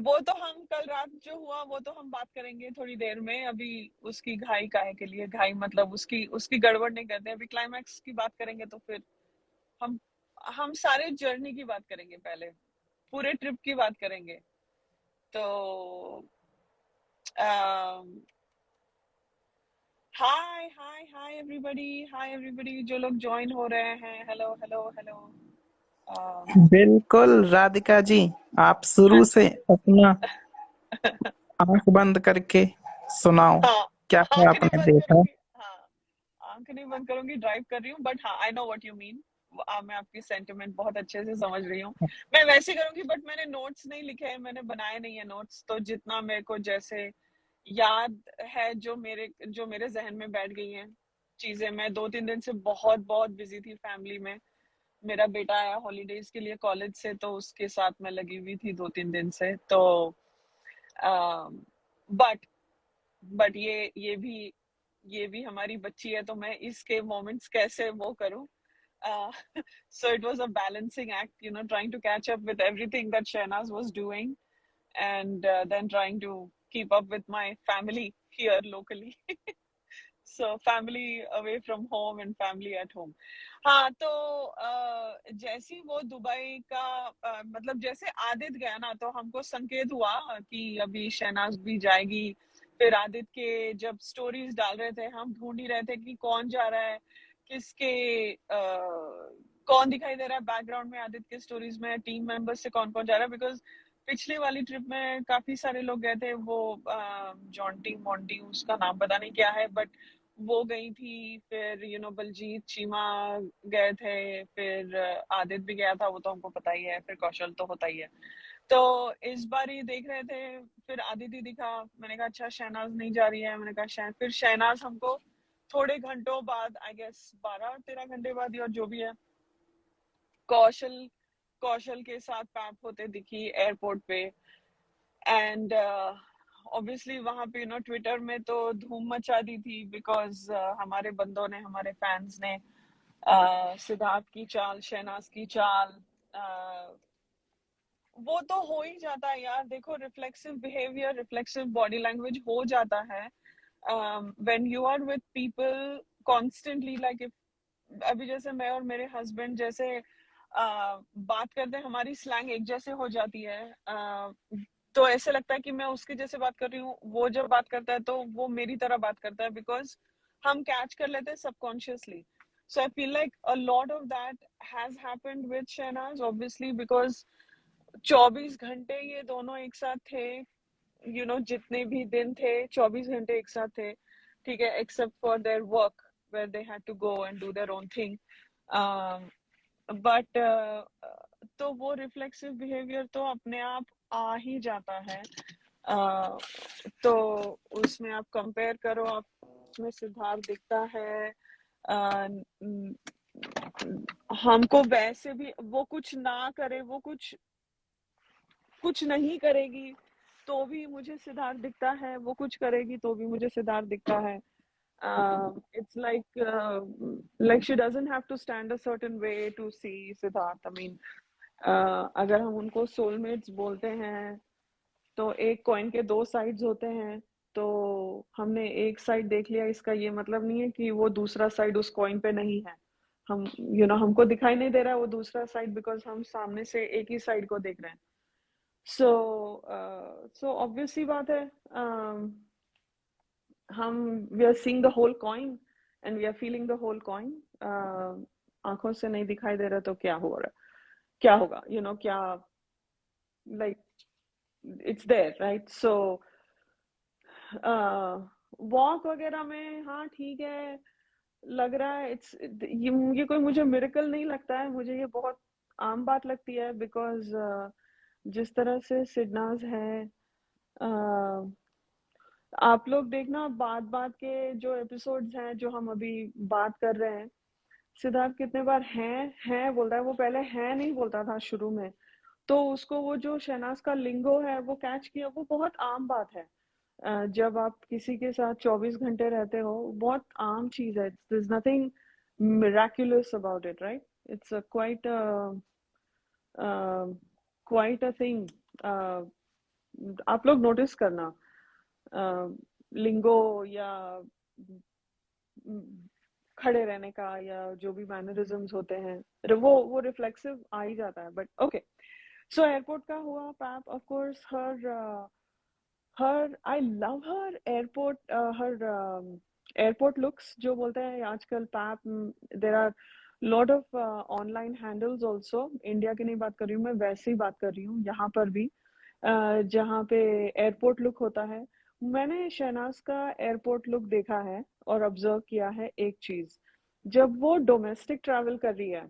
वो तो हम कल रात जो हुआ वो तो हम बात करेंगे थोड़ी देर में। अभी उसकी घाई काहे के लिए, घाई मतलब उसकी उसकी गड़बड़ नहीं करते। अभी क्लाइमैक्स की बात करेंगे तो फिर हम हम सारे जर्नी की बात करेंगे, पहले पूरे ट्रिप की बात करेंगे। तो हाय हाय हाय एवरीबॉडी, हाय एवरीबॉडी जो लोग ज्वाइन हो रहे हैं, हेलो हेलो हेलो। बिल्कुल राधिका जी, आप हाँ शुरू से अपना आंख बंद करके सुनाओ, हाँ, क्या क्या आंख नहीं आपने बंद देखा। करूंगी। हाँ, आंख नहीं बंद करूंगी, ड्राइव कर रही हूँ, बट हाँ आई नो व्हाट यू मीन। मैं आपकी सेंटिमेंट बहुत अच्छे से समझ रही हूँ। मैं वैसे करूंगी, बट मैंने नोट्स नहीं लिखे हैं, मैंने बनाए नहीं है नोट्स। तो जितना मेरे को जैसे याद है, जो मेरे जहन में बैठ गई हैं चीजें। मैं 2-3 दिन से बहुत बहुत बिजी थी फैमिली में। मेरा बेटा आया हॉलीडेज के लिए कॉलेज से, तो उसके साथ मैं लगी हुई थी 2-3 दिन से। तो बट बट ये भी हमारी बच्ची है, तो मैं इसके मोमेंट्स कैसे वो करूं। So it was a balancing act, trying to catch up with everything that Shehnaz was doing, and then trying to keep up with my family here locally. So family away from home and family at home. हाँ, तो जैसी वो Dubai का मतलब जैसे आदित्य गया ना, तो हमको संकेत हुआ कि अभी शहनाज भी जाएगी। फिर आदित्य के जब स्टोरीज डाल रहे थे, हम ढूंढ ही रहे थे कि कौन जा रहा है, किसके कौन दिखाई दे रहा है बैकग्राउंड में आदित्य के स्टोरीज में, टीम मेंबर्स से कौन कौन जा रहा है। बिकॉज पिछली वाली ट्रिप में काफी सारे लोग गए थे। वो जॉन्टी मोंटी, उसका नाम पता नहीं क्या है, बट वो गई थी। फिर बलजीत चीमा गए थे। फिर आदित्य भी गया था, वो तो हमको पता ही है। फिर कौशल तो होता ही है। तो इस बार ही देख रहे थे, फिर आदित्य दिखा। मैंने कहा अच्छा शहनाज नहीं जा रही है। मैंने कहा फिर शहनाज हमको थोड़े घंटों बाद, आई गेस 12-13 घंटे बाद, और जो भी है, कौशल कौशल के साथ पैक होते दिखी एयरपोर्ट पे। एंड ऑब्वियसली वहां पे ट्विटर में तो धूम मचा दी थी। बिकॉज हमारे बंदों ने, हमारे फैंस ने सिद्धार्थ की चाल, शहनाज की चाल, वो तो हो ही जाता है यार। देखो, reflexive behaviour, reflexive body language हो जाता है when you are with people constantly. Like अभी जैसे मैं और मेरे हस्बैंड जैसे बात करते हैं, हमारी स्लैंग एक जैसे हो जाती है। तो ऐसे लगता है कि मैं उसके जैसे बात कर रही हूँ, वो जब बात करता है तो वो मेरी तरह बात करता है। बिकॉज हम कैच कर लेते हैं subconsciously. So I feel like a lot of that has happened with Shehnaaz, obviously because 24 घंटे ये दोनों एक साथ थे। जितने भी दिन थे 24 घंटे एक साथ थे, ठीक है, except for their work where they had to go and do their own thing. But तो वो रिफ्लेक्सिव बिहेवियर तो अपने आप आ ही जाता है। तो उसमें आप कंपेयर करो, आप उसमें सिद्धार्थ दिखता है। हमको वैसे भी वो कुछ ना करे, वो कुछ कुछ नहीं करेगी तो भी मुझे सिद्धार्थ दिखता है, वो कुछ करेगी तो भी मुझे सिद्धार्थ दिखता है। It's like she doesn't have to stand a certain way to see Siddharth. I mean, अगर हम उनको सोलमेट्स बोलते हैं, तो एक कॉइन के दो साइड्स होते हैं। तो हमने एक साइड देख लिया, इसका ये मतलब नहीं है कि वो दूसरा साइड उस कॉइन पे नहीं है। हम हमको दिखाई नहीं दे रहा है वो दूसरा साइड, बिकॉज हम सामने से एक ही साइड को देख रहे हैं। सो ऑब्वियसली बात है, हम we are seeing the whole coin and we are feeling the whole coin. आंखों से नहीं दिखाई दे रहा तो क्या हो रहा, क्या होगा, क्या, like it's there, right. So walk वगैरह में हाँ ठीक है, लग रहा है। ये कोई मुझे मिरेकल नहीं लगता है, मुझे ये बहुत आम बात लगती है। बिकॉज जिस तरह से सिडनाज है, आप लोग देखना बात बात के जो एपिसोड्स हैं जो हम अभी बात कर रहे हैं, सिद्धार्थ कितने बार है बोल रहा है। वो पहले है नहीं बोलता था शुरू में, तो उसको वो जो शहनाज का लिंगो है वो कैच किया। वो बहुत आम बात है। जब आप किसी के साथ 24 घंटे रहते हो, बहुत आम चीज है। there's nothing miraculous about it, right? It's quite a thing. आप लोग नोटिस करना लिंगो या खड़े रहने का या जो भी मैनरिज्म्स होते हैं वो रिफ्लेक्सिव आ ही जाता है. बट ओके, सो एयरपोर्ट का हुआ. Pap of course her I love her airport, her airport looks जो बोलते हैं आजकल. Pap, there are lot of online handles also. India की नहीं बात कर रही हूँ मैं, वैसे ही बात कर रही हूँ यहाँ पर भी, जहाँ पे एयरपोर्ट लुक होता है. मैंने शहनाज का एयरपोर्ट लुक देखा है और ऑब्जर्व किया है एक चीज. जब वो डोमेस्टिक ट्रैवल कर रही है,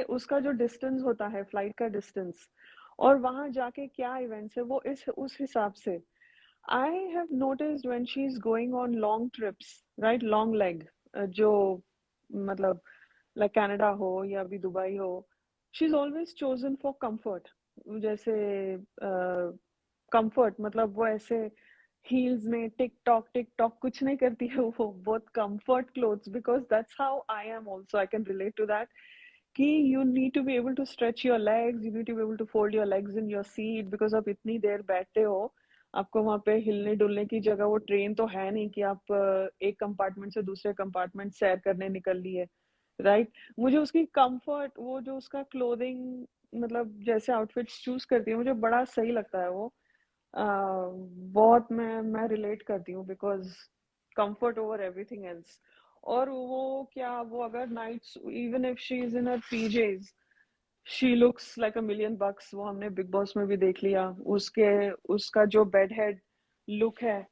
उसका जो डिस्टेंस होता है, फ्लाइट का डिस्टेंस, और वहां जाके क्या इवेंट्स है वो इस उस हिसाब से. I have noticed when she is going on long trips, right, long leg, जो मतलब लाइक कनाडा हो या अभी दुबई हो, she is always chosen for comfort. जैसे कंफर्ट मतलब वो ऐसे हील्स में टिक टॉक कुछ नहीं करती है वो, बहुत comfort clothes, because that's how I am also. I can relate to that कि you need to be able to stretch your legs, you need to be able to fold your legs in your seat, because आप इतनी देर बैठते हो, आपको वहां पे हिलने डुलने की जगह, वो ट्रेन तो है नहीं कि आप एक कंपार्टमेंट से दूसरे कंपार्टमेंट सैर करने निकल लिए, राइट. मुझे उसकी कंफर्ट, वो जो उसका क्लोथिंग, मतलब जैसे आउटफिट्स चूज करती है, मुझे बड़ा सही लगता है वो. बहुत मैं रिलेट करती हूँ, because comfort over everything else. और वो क्या, वो अगर नाइट्स, even if she is in her PJs, she looks like a million bucks. वो हमने बिग बॉस में भी देख लिया. उसका जो बेड हेड लुक है,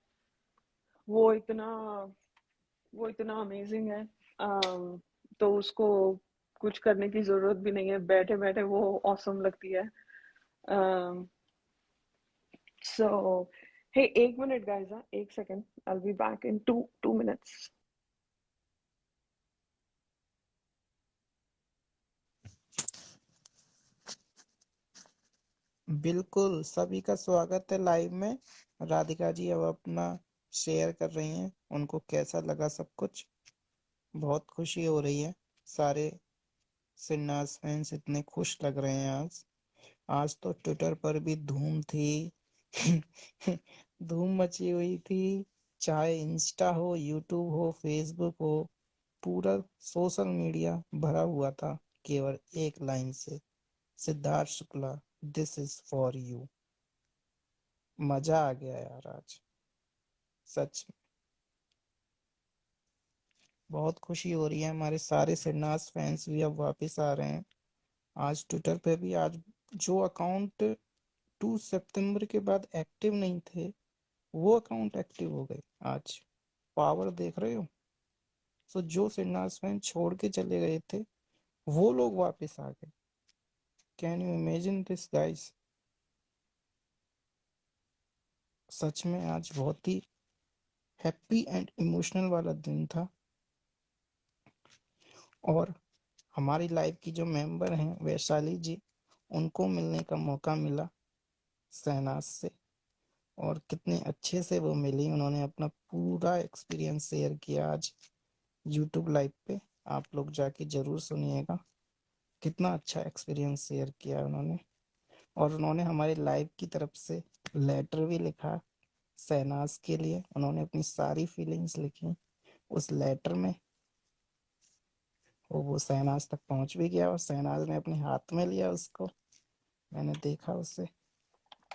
वो इतना वो इतना अमेजिंग है. तो उसको कुछ करने की जरूरत भी नहीं है, बैठे बैठे वो ऑसम लगती है. सो hey, एक मिनट guys, एक second, I'll be back in two minutes. बिल्कुल, सभी का स्वागत है लाइव में. राधिका जी अब अपना शेयर कर रही हैं, उनको कैसा लगा सब कुछ. बहुत खुशी हो रही है. सारे सिन्नास फैंस इतने खुश लग रहे हैं आज. आज तो ट्विटर पर भी धूम थी. धूम मची हुई थी. चाहे इंस्टा हो, यूट्यूब हो, फेसबुक हो, पूरा सोशल मीडिया भरा हुआ था केवल एक लाइन से, Siddharth Shukla, this is for you. मजा आ गया यार आज, सच में. बहुत खुशी हो रही है. हमारे सारे सिरनास फैंस भी अब वापस आ रहे हैं. आज ट्विटर पे भी, आज जो अकाउंट 2 सितंबर के बाद एक्टिव नहीं थे, वो अकाउंट एक्टिव हो गए आज. पावर देख रहे हो. सो जो सिरनास फैन छोड़ के चले गए थे, वो लोग वापस आ गए. Can you imagine this guys. सच में आज बहुत ही हैप्पी एंड इमोशनल वाला दिन था. और हमारी लाइफ की जो मेंबर हैं वैशाली जी, उनको मिलने का मौका मिला शहनाज से. और कितने अच्छे से वो मिली. उन्होंने अपना पूरा एक्सपीरियंस शेयर किया आज यूट्यूब लाइव पे. आप लोग जाके जरूर सुनिएगा. कितना अच्छा एक्सपीरियंस शेयर किया उन्होंने. और उन्होंने हमारे लाइव की तरफ से लेटर भी लिखा शहनाज के लिए. उन्होंने अपनी सारी फीलिंग्स लिखी उस लेटर में. वो शहनाज तक पहुंच भी गया और शहनाज ने अपने हाथ में लिया उसको. मैंने देखा उसे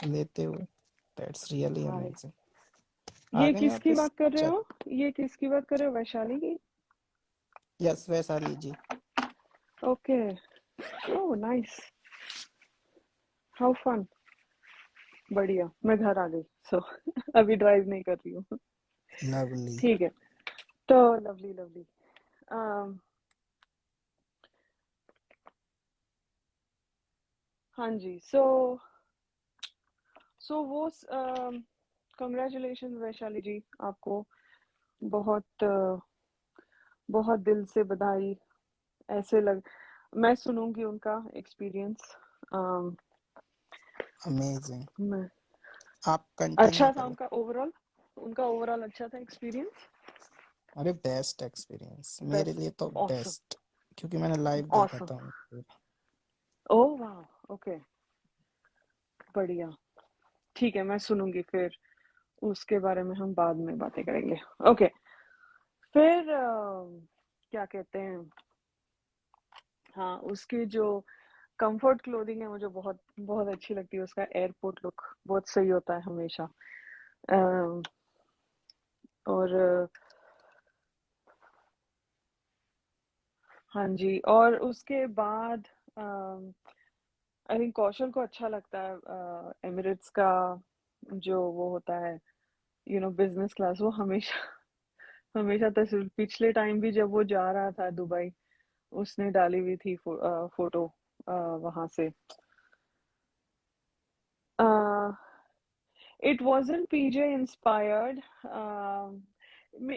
लेते हुए. That's really hi, amazing. आ ये गई किसकी वापस बात कर रहे चल. हो? ये किसकी बात कर रहे हो? वैशाली की? Yes, Vaishali ji. Okay. Oh nice, how fun. बढ़िया, मैं घर आ गई. सो अभी ड्राइव नहीं कर रही हूँ. लवली. ठीक है. तो लवली लवली. हाँ जी. सो वो कंग्रेचुलेशन वैशाली जी, आपको बहुत बहुत दिल से बधाई. ऐसे लग, मैं सुनूंगी उनका एक्सपीरियंस. अमेजिंग. मैं, आप कंटिन्यू अच्छा था करो. उनका ओवरऑल अच्छा था एक्सपीरियंस. अरे बेस्ट एक्सपीरियंस मेरे बेस्ट. लिए तो. ऑसम. बेस्ट. क्योंकि मैंने लाइव देखा ऑसम. था उनको. ओह वाह. ओके. बढ़िया. ठीक है, मैं सुनूंगी, फिर उसके बारे में हम बाद में बातें करेंगे। ओके, फिर क्या कहते हैं, हाँ, उसकी जो कंफर्ट क्लोथिंग है मुझे बहुत बहुत अच्छी लगती है। उसका एयरपोर्ट लुक बहुत सही होता है हमेशा। अ, और हाँ जी, और उसके बाद आई थिंक कौशल को अच्छा लगता है एमिरेट्स का जो वो होता है, बिजनेस क्लास। वो हमेशा हमेशा तस्वीर, पिछले टाइम भी जब वो जा रहा था दुबई, उसने डाली हुई थी फोटो वहां से। It wasn't PJ inspired.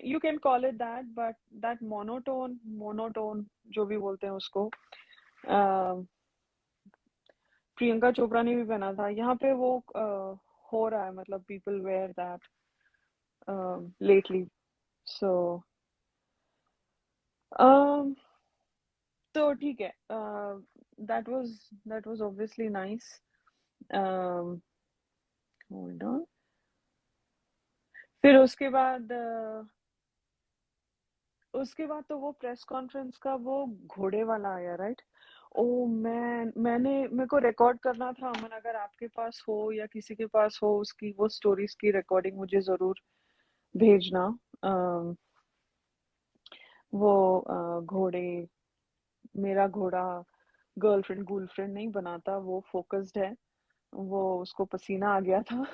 You can call it that, but that monotone जो भी बोलते हैं उसको, प्रियंका चोपड़ा ने भी पहना था यहाँ पे वो हो रहा है, मतलब पीपल वेयर दैट लेटली। सो तो ठीक है, that was obviously nice. Hold on. फिर उसके बाद तो वो प्रेस कॉन्फ्रेंस का वो घोड़े वाला आया, राइट? ओ मेरे को रिकॉर्ड करना था अमन, अगर आपके पास हो या किसी के पास हो उसकी वो स्टोरीज की रिकॉर्डिंग, मुझे जरूर भेजना। अम, वो घोड़े, मेरा घोड़ा गर्लफ्रेंड गर्लफ्रेंड नहीं बनाता, वो फोकस्ड है। वो उसको पसीना आ गया था।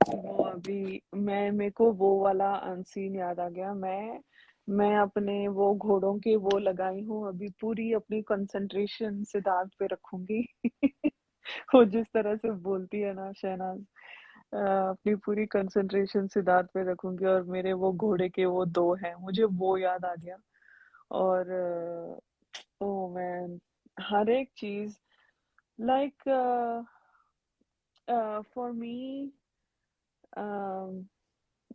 वो अभी मेरे को वो वाला अनसीन याद आ गया। मैं अपने वो घोड़ों के वो लगाई हूँ, अभी पूरी अपनी कंसंट्रेशन सिद्धार्थ पे रखूंगी। वो जिस तरह से बोलती है ना शहनाज, अपनी पूरी कंसंट्रेशन सिद्धार्थ पे रखूंगी, और मेरे वो घोड़े के वो दो हैं, मुझे वो याद आ गया। और ओ मैन, हर एक चीज, लाइक फॉर मी,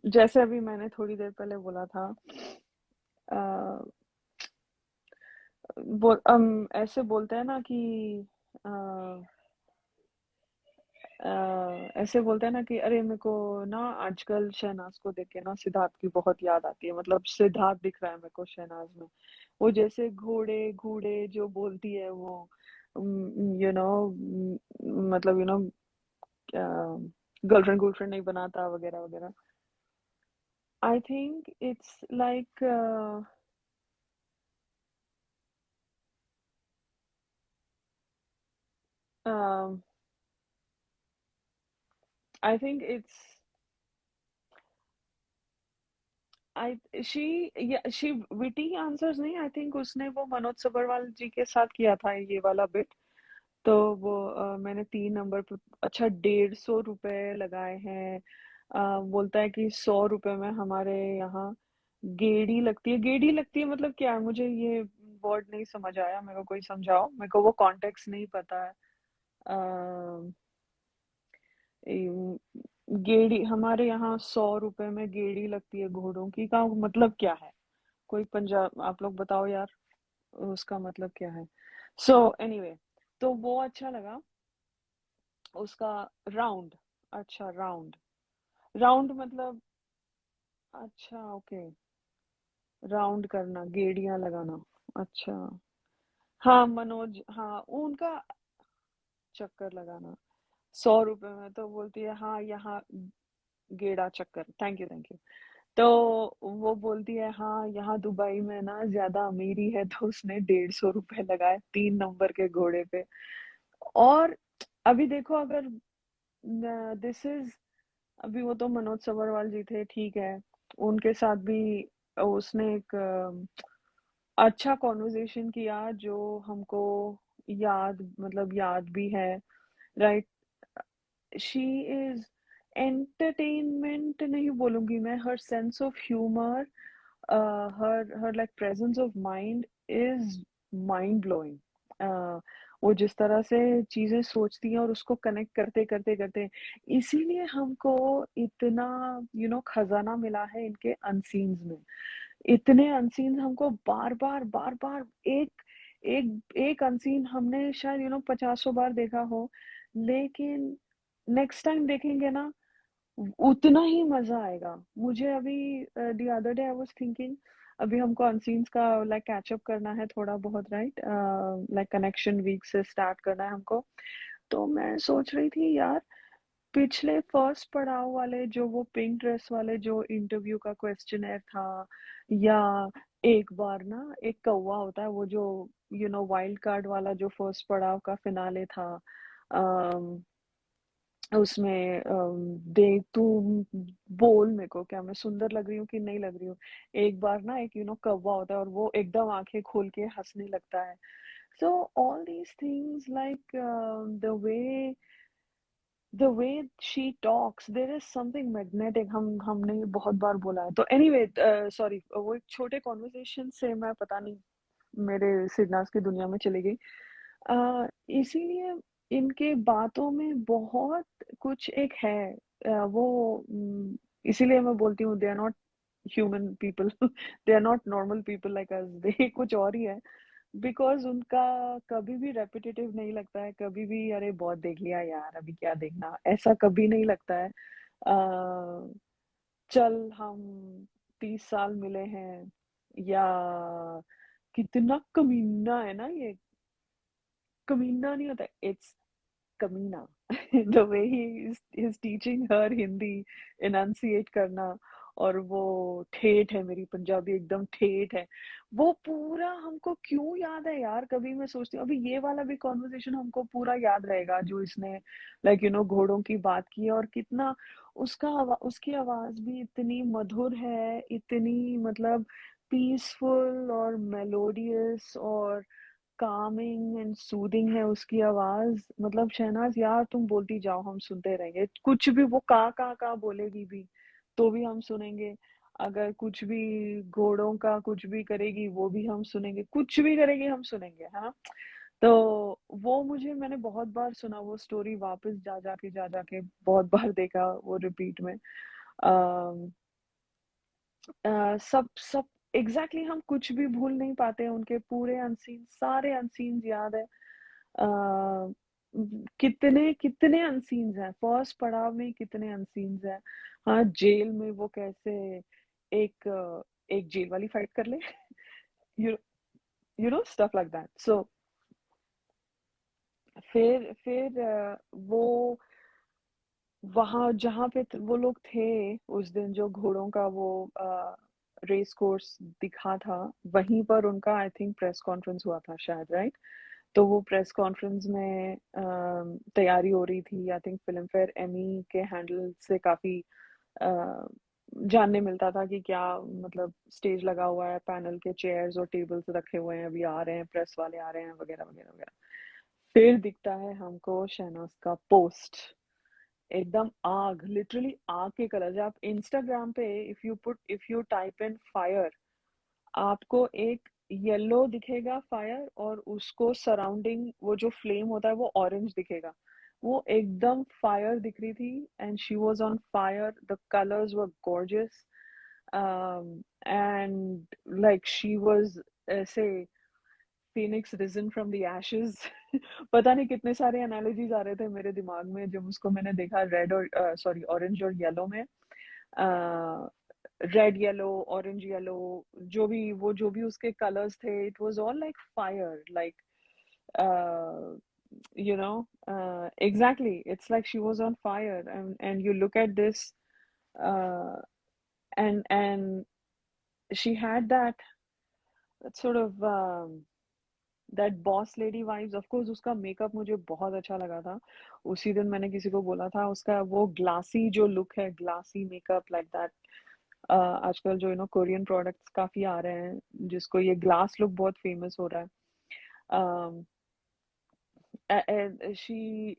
जैसे अभी मैंने थोड़ी देर पहले बोला था, अ, ऐसे बोलते हैं ना कि अ, ऐसे बोलते हैं ना कि अरे मेरे को ना आजकल शहनाज को देख के ना सिद्धार्थ की बहुत याद आती है, मतलब सिद्धार्थ दिख रहा है मेरे को शहनाज में। वो जैसे घोड़े घोड़े जो बोलती है वो, यू नो मतलब गर्लफ्रेंड गर्लफ्रेंड नहीं बनाता वगैरह वगैरह। I think it's like I think it's I she witty answers नहीं, आई थिंक उसने वो मनोज सबरवाल जी के साथ किया था ये वाला बिट। तो वो मैंने 3 नंबर पे, अच्छा 150 रुपए लगाए हैं। बोलता है कि 100 रुपए में हमारे यहाँ गेड़ी लगती है, मतलब क्या है, मुझे ये वर्ड नहीं समझ आया, मेरे को कोई समझाओ, मेरे को वो कॉन्टेक्स्ट नहीं पता है। अ, गेड़ी हमारे यहाँ 100 रुपए में गेड़ी लगती है घोड़ों की, का मतलब क्या है? कोई पंजाब आप लोग बताओ यार, उसका मतलब क्या है? सो एनीवे, तो वो अच्छा लगा उसका। राउंड, अच्छा राउंड, राउंड मतलब, अच्छा ओके, राउंड करना, गेड़ियां लगाना, अच्छा। हाँ मनोज, हाँ उनका चक्कर लगाना, 100 रुपए में तो बोलती है हाँ यहाँ गेड़ा चक्कर, थैंक यू थैंक यू। तो वो बोलती है हाँ यहाँ दुबई में ना ज्यादा अमीरी है, तो उसने 150 रुपए लगाए 3 नंबर के घोड़े पे। और अभी देखो, अगर दिस इज, अभी वो तो मनोज सबरवाल जी थे, ठीक है, उनके साथ भी उसने एक अच्छा कॉन्वर्जेशन किया जो हमको याद, मतलब याद भी है, राइट? शी इज एंटरटेनमेंट नहीं बोलूंगी मैं, her sense of humour, her like presence of mind is mind blowing। वो जिस तरह से चीजें सोचती हैं और उसको कनेक्ट करते करते करते, इसीलिए हमको इतना खजाना मिला है इनके अनसीन्स में। इतने अनसीन्स हमको बार बार, एक एक एक अनसीन हमने शायद 50 बार देखा हो, लेकिन नेक्स्ट टाइम देखेंगे ना, उतना ही मजा आएगा मुझे। अभी the other day I was thinking, अभी हमको अनसीन्स का लाइक कैचअप करना है थोड़ा बहुत, राइट, लाइक कनेक्शन वीक से स्टार्ट करना है हमको। तो मैं सोच रही थी यार, पिछले फर्स्ट पड़ाव वाले जो वो पिंक ड्रेस वाले जो इंटरव्यू का क्वेश्चनर था, या एक बार ना एक कौवा होता है वो जो वाइल्ड कार्ड वाला जो फर्स्ट पड़ाव का फिनाले था, उसमें देख तू बोल मेरे को क्या मैं सुंदर लग रही हूँ कि नहीं लग रही हूँ। एक बार ना एक कौवा होता है और वो एकदम आंखें खोल के हंसने लगता है। So all these things like the way she talks, there is something magnetic, हमने ये बहुत बार बोला है। तो एनीवे, सॉरी, वो एक छोटे कॉन्वर्सेशन से मैं पता नहीं मेरे सिडनास की दुनिया में चली गई। इसीलिए इनके बातों में बहुत कुछ एक है, इसीलिए मैं बोलती हूँ they are not human people, they are not normal people like us, they कुछ और ही है। बिकॉज उनका कभी भी रेपिटेटिव नहीं लगता है, कभी भी अरे बहुत देख लिया यार अभी क्या देखना, ऐसा कभी नहीं लगता है। चल हम 30 साल मिले हैं, या कितना कमीना है ना ये, कमीना नहीं होता, इट्स कमीना। The way he is teaching her Hindi enunciate करना, और वो ठेठ है, मेरी पंजाबी एकदम ठेठ है। वो पूरा हमको क्यों याद है यार, कभी मैं सोचती हूँ अभी ये वाला भी कॉन्वर्सेशन हमको पूरा याद रहेगा जो इसने लाइक घोड़ों की बात की है, और कितना उसकी आवाज भी इतनी मधुर है, इतनी मतलब पीसफुल और मेलोडियस और कामिंग एंड सूदिंग है उसकी आवाज। मतलब शहनाज यार तुम बोलती जाओ, हम सुनते रहेंगे। कुछ भी वो का बोलेगी भी तो भी हम सुनेंगे, अगर कुछ भी घोड़ों का कुछ भी करेगी वो भी हम सुनेंगे, कुछ भी करेगी हम सुनेंगे, है ना। तो वो मुझे मैंने बहुत बार सुना वो स्टोरी, वापस जा जाके बहुत बार देखा वो रिपीट में। अम, सब सब एग्जैक्टली हम कुछ भी भूल नहीं पाते हैं, उनके पूरे अनसीन सारे अनसीन्स याद है। अ, कितने कितने अनसीन्स हैं फर्स्ट पड़ाव में, कितने अनसीन्स हैं। हाँ, जेल में वो कैसे एक जेल वाली फाइट कर ले, you you know stuff like that. So फिर वो वहां जहाँ पे वो लोग थे उस दिन, जो घोड़ों का वो रेस कोर्स दिखा था, वहीं पर उनका आई थिंक प्रेस कॉन्फ्रेंस हुआ था शायद, राइट। तो वो प्रेस कॉन्फ्रेंस में तैयारी हो रही थी, आई थिंक फिल्म फेयर एमी के हैंडल से काफी अ, जानने मिलता था कि क्या मतलब स्टेज लगा हुआ है, पैनल के चेयर्स और टेबल्स रखे हुए हैं, अभी आ रहे हैं प्रेस वाले आ रहे हैं वगैरह वगैरह वगैरह। फिर दिखता है हमको शहनाज का पोस्ट, एकदम आग, लिटरली आग के कलर। जब आप इंस्टाग्राम पे if you type in fire, आपको एक येलो दिखेगा फायर, और उसको सराउंडिंग वो जो फ्लेम होता है वो ऑरेंज दिखेगा। वो एकदम फायर दिख रही थी, and she was on fire, the colours were gorgeous, and like she was ऐसे phoenix risen from the ashes. पता नहीं कितने सारे एनालॉजीज आ रहे थे मेरे दिमाग में जब उसको मैंने देखा, रेड और सॉरी ऑरेंज और येलो में। रेड येलो ऑरेंज येलो, जो भी उसके कलर्स थे, it was all like fire, like you know exactly, it's like she was on fire, and you look at this, uh, and she had that sort of that boss lady vibes. Of course उसका makeup मुझे बहुत अच्छा लगा था। उसी दिन मैंने किसी को बोला था, उसका वो ग्लासी जो लुक है, ग्लासी मेकअप लाइक दैट। आजकल जो कोरियन प्रोडक्ट्स काफी आ रहे हैं जिसको ये ग्लास लुक बहुत फेमस हो रहा है। And she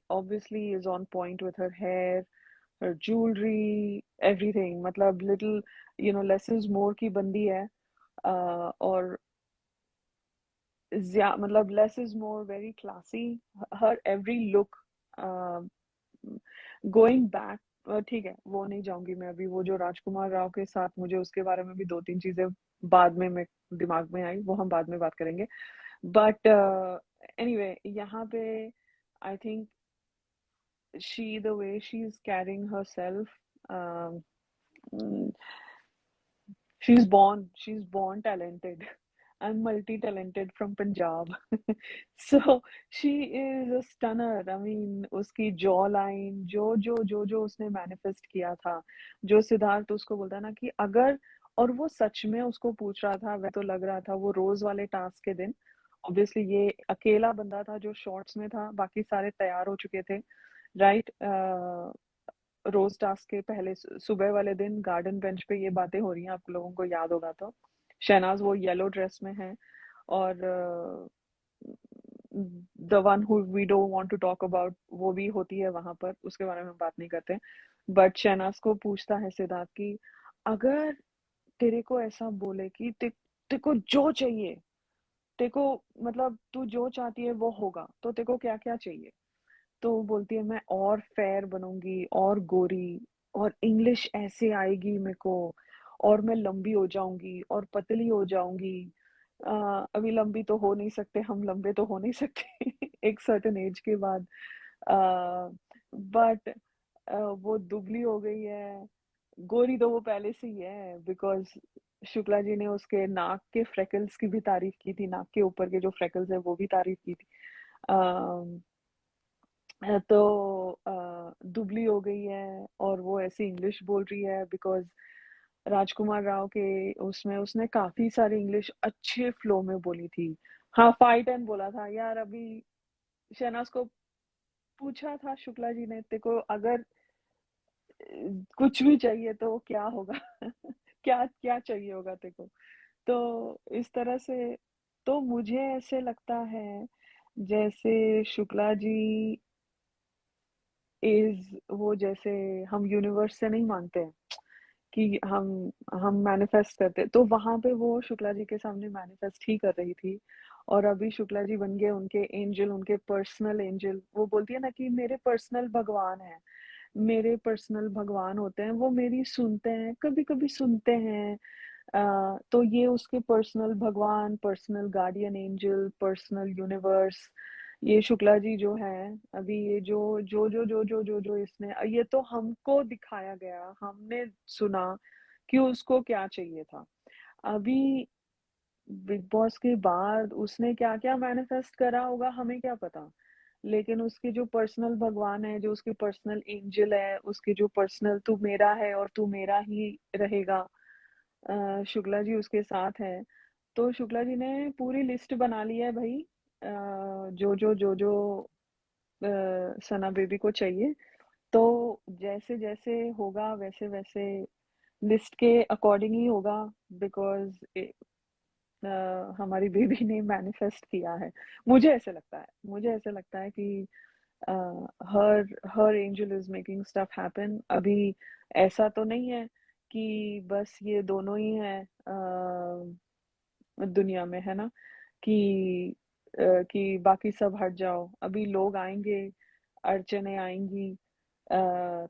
obviously is on point with her hair, her jewelry, everything। मतलब little less is more की बंदी है। और मतलब less is more, very classy, her every look. Going back, ठीक है वो नहीं जाऊंगी मैं अभी, वो जो राजकुमार राव के साथ, मुझे उसके बारे में भी दो तीन चीजें बाद में मैं दिमाग में आई, वो हम बाद में बात करेंगे। बट एनीवे यहाँ पे I think the way she's carrying herself, um, mm, she's born talented. I'm multi-talented from Punjab. So she is a stunner. I mean, उसकी जॉ लाइन, जो उसने मैनिफेस्ट किया था, जो सिद्धार्थ उसको बोलता है ना कि अगर, और वो सच में उसको पूछ रहा था, वह तो लग रहा था वो रोज वाले टास्क के दिन, ऑब्वियसली ये अकेला बंदा था जो शॉर्ट्स में था, बाकी सारे तैयार हो चुके थे, राइट। रोज टास्क के पहले सुबह वाले दिन गार्डन बेंच पे ये बातें हो रही हैं, आप लोगों को याद होगा तो। शहनाज वो येलो ड्रेस में है, और the one who we don't want to talk about, वो भी होती है वहां पर, उसके बारे में हम बात नहीं करते। बट शहनाज को पूछता है सिद्धार्थ की, अगर तेरे को ऐसा बोले कि तेरे को जो चाहिए, तेरे को मतलब तू जो चाहती है वो होगा, तो तेरे को क्या क्या चाहिए? तो वो बोलती है, मैं और फेयर बनूंगी, और गोरी, और इंग्लिश ऐसे आएगी मेरे को, और मैं लंबी हो जाऊंगी और पतली हो जाऊंगी। अभी लंबी तो हो नहीं सकते हम, लंबे तो हो नहीं सकते एक सर्टेन एज के बाद। बट वो दुबली हो गई है, गोरी तो वो पहले से ही है, बिकॉज शुक्ला जी ने उसके नाक के फ्रेकल्स की भी तारीफ की थी, नाक के ऊपर के जो फ्रेकल्स है वो भी तारीफ की थी। तो दुबली हो गई है, और वो ऐसी इंग्लिश बोल रही है बिकॉज राजकुमार राव के उसमें उसने काफी सारी इंग्लिश अच्छे फ्लो में बोली थी। हाँ, फाइट एंड बोला था यार। अभी शहनाज को पूछा था शुक्ला जी ने, तेरे को अगर कुछ भी चाहिए तो क्या होगा क्या क्या चाहिए होगा तेरे को? तो इस तरह से, तो मुझे ऐसे लगता है जैसे शुक्ला जी इज वो, जैसे हम यूनिवर्स से नहीं मांगते हैं कि हम मैनिफेस्ट करते, तो वहां पे वो शुक्ला जी के सामने मैनिफेस्ट ही कर रही थी। और अभी शुक्ला जी बन गए उनके एंजल, उनके पर्सनल एंजल। वो बोलती है ना कि मेरे पर्सनल भगवान है, मेरे पर्सनल भगवान होते हैं, वो मेरी सुनते हैं, कभी कभी सुनते हैं। तो ये उसके पर्सनल भगवान, personal guardian angel, personal universe, ये शुक्ला जी जो है, अभी ये जो इसने, ये तो हमको दिखाया गया, हमने सुना कि उसको क्या चाहिए था। अभी बिग बॉस के बाद उसने क्या क्या मैनिफेस्ट करा होगा हमें क्या पता, लेकिन उसके जो पर्सनल भगवान है, जो उसके पर्सनल एंजल है, उसके जो पर्सनल तू मेरा है और तू मेरा ही रहेगा, शुक्ला जी उसके साथ है। तो शुक्ला जी ने पूरी लिस्ट बना ली है भाई, जो सना बेबी को चाहिए। तो जैसे जैसे होगा वैसे वैसे लिस्ट के अकॉर्डिंग ही होगा, बिकॉज हमारी बेबी ने मैनिफेस्ट किया है। मुझे ऐसे लगता है कि हर हर angel is making stuff happen. अभी ऐसा तो नहीं है कि बस ये दोनों ही हैं दुनिया में, है ना, कि कि बाकी सब हट जाओ। अभी लोग आएंगे, अड़चने आएंगी,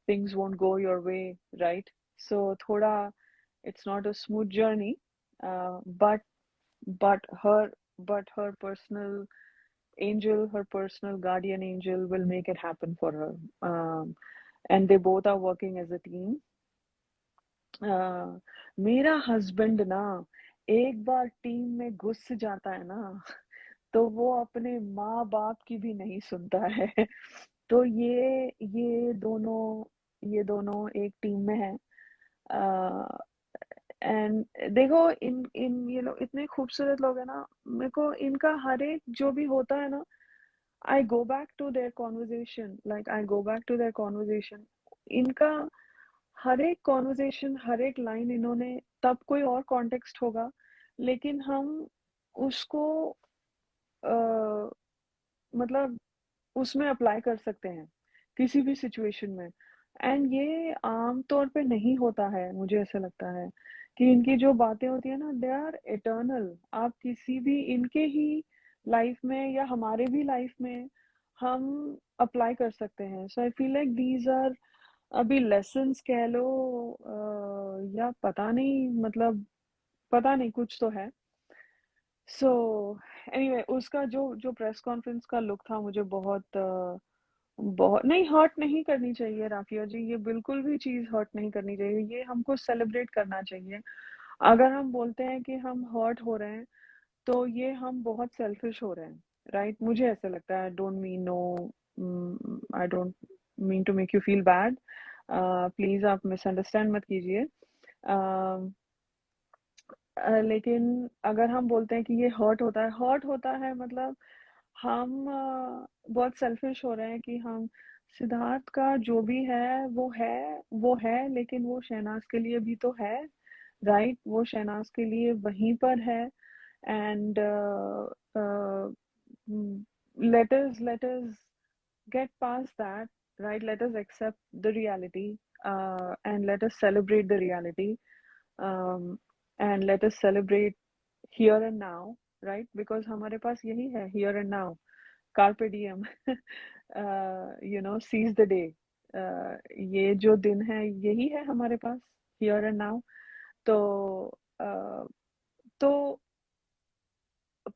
things won't go your way, right. So थोड़ा it's not a smooth journey, but but her but her personal angel, her personal guardian angel will make it happen for her. um, and they both are working as a team. मेरा husband ना एक बार team में घुस जाता है ना, तो वो अपने माँ बाप की भी नहीं सुनता है तो ये दोनों एक टीम में है। एंड देखो, इन इन ये लोग इतने खूबसूरत लोग हैं ना, मेरे को इनका हर एक जो भी होता है ना, I go back to their conversation, like I go back to their conversation. इनका हर एक कॉन्वर्जेशन, हर एक लाइन, इन्होंने तब कोई और कॉन्टेक्स्ट होगा, लेकिन हम उसको अ, मतलब उसमें अप्लाई कर सकते हैं किसी भी सिचुएशन में। एंड ये आम तौर पे नहीं होता है, मुझे ऐसा लगता है कि इनकी जो बातें होती है ना, दे आर इटर्नल। आप किसी भी इनके ही लाइफ में या हमारे भी लाइफ में हम अप्लाई कर सकते हैं। So I feel like these are, अभी लेसन्स कह लो, या पता नहीं, मतलब पता नहीं, कुछ तो है। सो एनीवे, उसका जो जो प्रेस कॉन्फ्रेंस का लुक था, मुझे बहुत बहुत नहीं, हर्ट नहीं करनी चाहिए राफिया जी, ये बिल्कुल भी चीज हर्ट नहीं करनी चाहिए, ये हमको सेलिब्रेट करना चाहिए। अगर हम बोलते हैं कि हम हर्ट हो रहे हैं तो ये हम बहुत सेल्फिश हो रहे हैं, राइट? मुझे ऐसा लगता है। I don't mean to make you feel bad, please आप मिसअंडरस्टैंड मत कीजिए। लेकिन अगर हम बोलते हैं कि ये हर्ट होता है मतलब हम बहुत सेल्फिश हो रहे हैं कि हम सिद्धार्थ का जो भी है वो है, लेकिन वो शहनाज के लिए भी तो है, राइट? वो शहनाज के लिए वहीं पर है। And let us get past that, right? Let us accept the reality, and let us celebrate the reality, um, and let us celebrate here and now, right? Because हमारे पास यही है, here and now, carpe diem, seize the day, ये जो दिन है यही है हमारे पास, here and now। तो uh, तो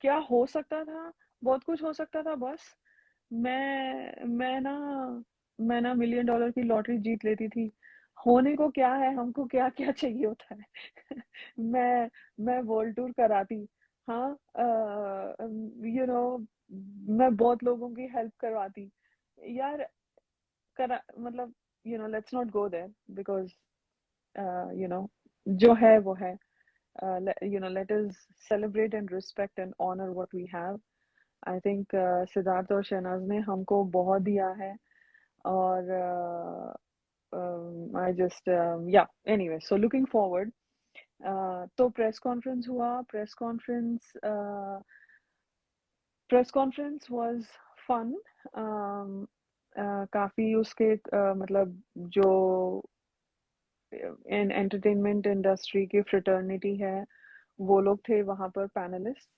क्या हो सकता था? बहुत कुछ हो सकता था, बस मैं ना मिलियन डॉलर की लॉटरी जीत लेती थी। होने को क्या है, हमको क्या क्या चाहिए होता है। मैं वर्ल्ड टूर कराती, हाँ, यू नो मैं बहुत लोगों की हेल्प करवाती यार। करा मतलब, let's not go there, because you know जो है वो है। Let us celebrate and respect and honor what we have. I think Siddharth और शहनाज ने हमको बहुत दिया है। और आई जस्ट या एनीवे, सो लुकिंग फॉरवर्ड। तो प्रेस कॉन्फ्रेंस वाज फन। काफी उसके मतलब जो इन एंटरटेनमेंट इंडस्ट्री की फ्रेटर्निटी है वो लोग थे वहां पर पैनलिस्ट।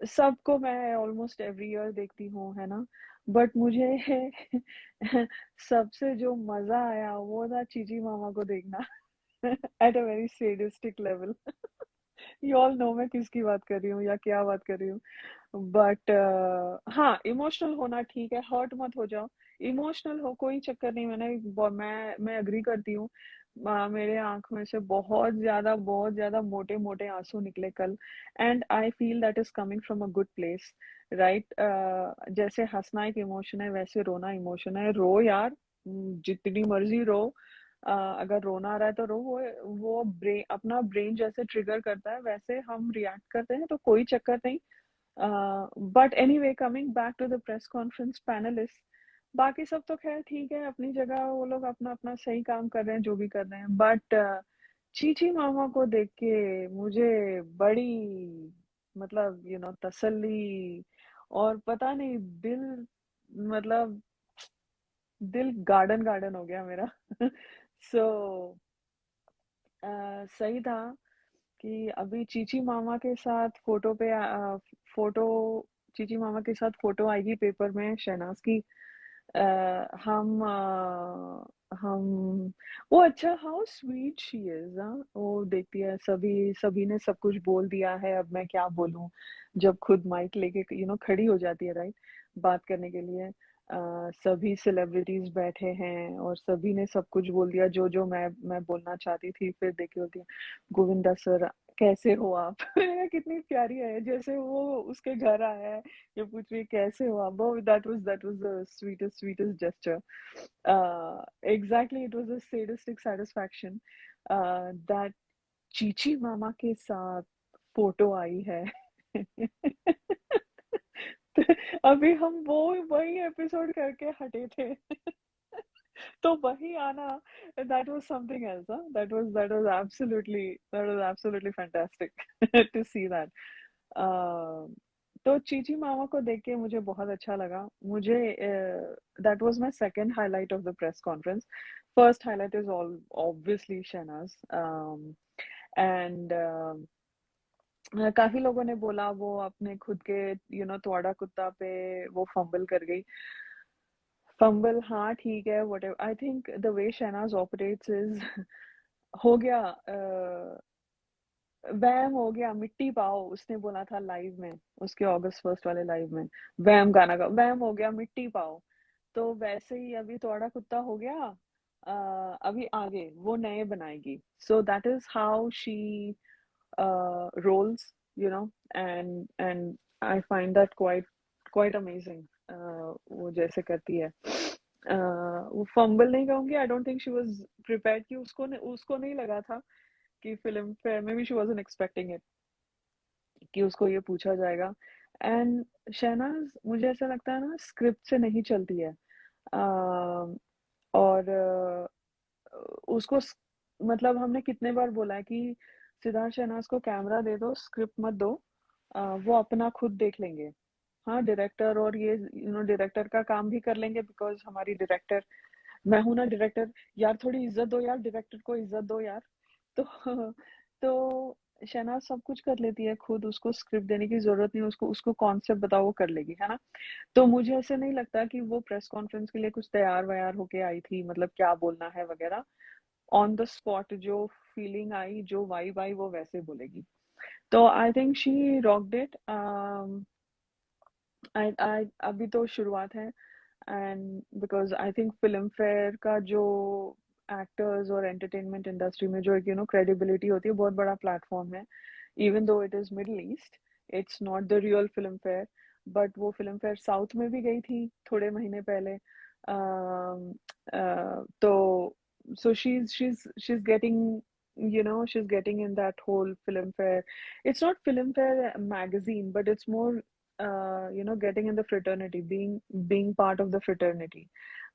सबको मैं ऑलमोस्ट एवरी ईयर देखती हूँ, है ना? बट मुझे सबसे जो मजा आया वो था चीची मामा को देखना। At a very sadistic level. You all know मैं किसकी बात कर रही हूँ या क्या बात कर रही हूँ। बट हाँ, इमोशनल होना ठीक है, हर्ट मत हो जाओ। इमोशनल हो, कोई चक्कर नहीं। मैं अग्री करती हूँ। मेरे आंख में से बहुत ज्यादा मोटे मोटे आंसू निकले कल। And I feel that is coming from a good place, right? जैसे हंसना एक इमोशन है, वैसे रोना इमोशन है। रो यार, जितनी मर्जी रो। अगर रोना आ रहा है तो रो। वो अपना ब्रेन जैसे ट्रिगर करता है वैसे हम रिएक्ट करते हैं, तो कोई चक्कर नहीं। But anyway, coming back to the press conference panellist, बाकी सब तो खैर ठीक है अपनी जगह, वो लोग अपना अपना सही काम कर रहे हैं जो भी कर रहे हैं। बट चीची मामा को देख के मुझे बड़ी मतलब तसल्ली, और पता नहीं मतलब दिल गार्डन गार्डन हो गया मेरा। सो सही था कि अभी चीची मामा के साथ फोटो चीची मामा के साथ फोटो आएगी पेपर में शहनाज की। हम वो, अच्छा, हाउ स्वीट शी इज। वो देखती है सभी सभी ने सब कुछ बोल दिया है, अब मैं क्या बोलूं, जब खुद माइक लेके खड़ी हो जाती है, राइट, बात करने के लिए। सभी सेलिब्रिटीज बैठे हैं और सभी ने सब कुछ बोल दिया जो जो मैं बोलना चाहती थी। फिर देखी होती है, गोविंदा सर कैसे हो आप। कितनी प्यारी है, जैसे वो उसके घर आया है, ये पूछ रही है, कैसे हो आप। वो that was the sweetest gesture. Exactly, it was a sadistic satisfaction that Chichi मामा के साथ फोटो आई है। तो अभी हम वो वही एपिसोड करके हटे थे। तो वही आना, that was something else, huh? That was absolutely fantastic to see that. तो चीची मामा को देख के मुझे बहुत अच्छा लगा। मुझे that was my second highlight of the press conference. First highlight is all obviously Shehnaaz. And काफी लोगों ने बोला वो अपने खुद के तोड़ा कुत्ता पे वो फंबल कर गई। फंबल, हाँ ठीक है, whatever. I think the way Shehnaaz operates is हो गया। वैम हो गया, मिट्टी पाओ उसने बोला था लाइव में, उसके August 1st वाले लाइव में, वैम गाना का वैम हो गया, मिट्टी पाओ। तो वैसे ही अभी तोड़ा कुत्ता हो गया, अभी आगे वो नए बनाएगी। So that is how she rolls, you know, and I find that quite quite amazing. वो जैसे करती है, वो फंबल नहीं कहूंगी, I don't think she was prepared, कि उसको नहीं लगा था कि फिल्म फेयर में भी शी वाजंट एक्सपेक्टिंग इट कि उसको ये पूछा जाएगा। एंड शहनाज मुझे ऐसा लगता है ना स्क्रिप्ट से नहीं चलती है। और उसको मतलब हमने कितने बार बोला है कि सिद्धार्थ शहनाज को कैमरा दे दो, स्क्रिप्ट मत दो, वो अपना खुद देख लेंगे। हाँ, डायरेक्टर और ये डायरेक्टर का काम भी कर लेंगे, बिकॉज हमारी डायरेक्टर, मैं हूं ना डायरेक्टर, यार थोड़ी इज्जत दो यार, डायरेक्टर को इज्जत दो यार। तो तो शहनाज सब कुछ कर लेती है खुद, उसको स्क्रिप्ट देने की जरूरत नहीं, उसको उसको कॉन्सेप्ट बताओ, वो कर लेगी, है ना। तो मुझे ऐसे नहीं लगता कि वो प्रेस कॉन्फ्रेंस के लिए कुछ तैयार वैयार होके आई थी, मतलब क्या बोलना है वगैरह। ऑन द स्पॉट जो फीलिंग आई, जो वाइब आई, वो वैसे बोलेगी। तो I think she rocked it. आई अभी तो शुरुआत है, and because I think Filmfare का जो एक्टर्स और एंटरटेनमेंट इंडस्ट्री में जो एक क्रेडिबिलिटी होती है, बहुत बड़ा प्लेटफॉर्म है। Even though it is middle east, it's not the real film fair, but वो फिल्म फेयर साउथ में भी गई थी थोड़े महीने पहले। तो so she's getting, she's getting in that whole film fair. It's not film fair magazine, but it's more getting in the fraternity, being part of the fraternity,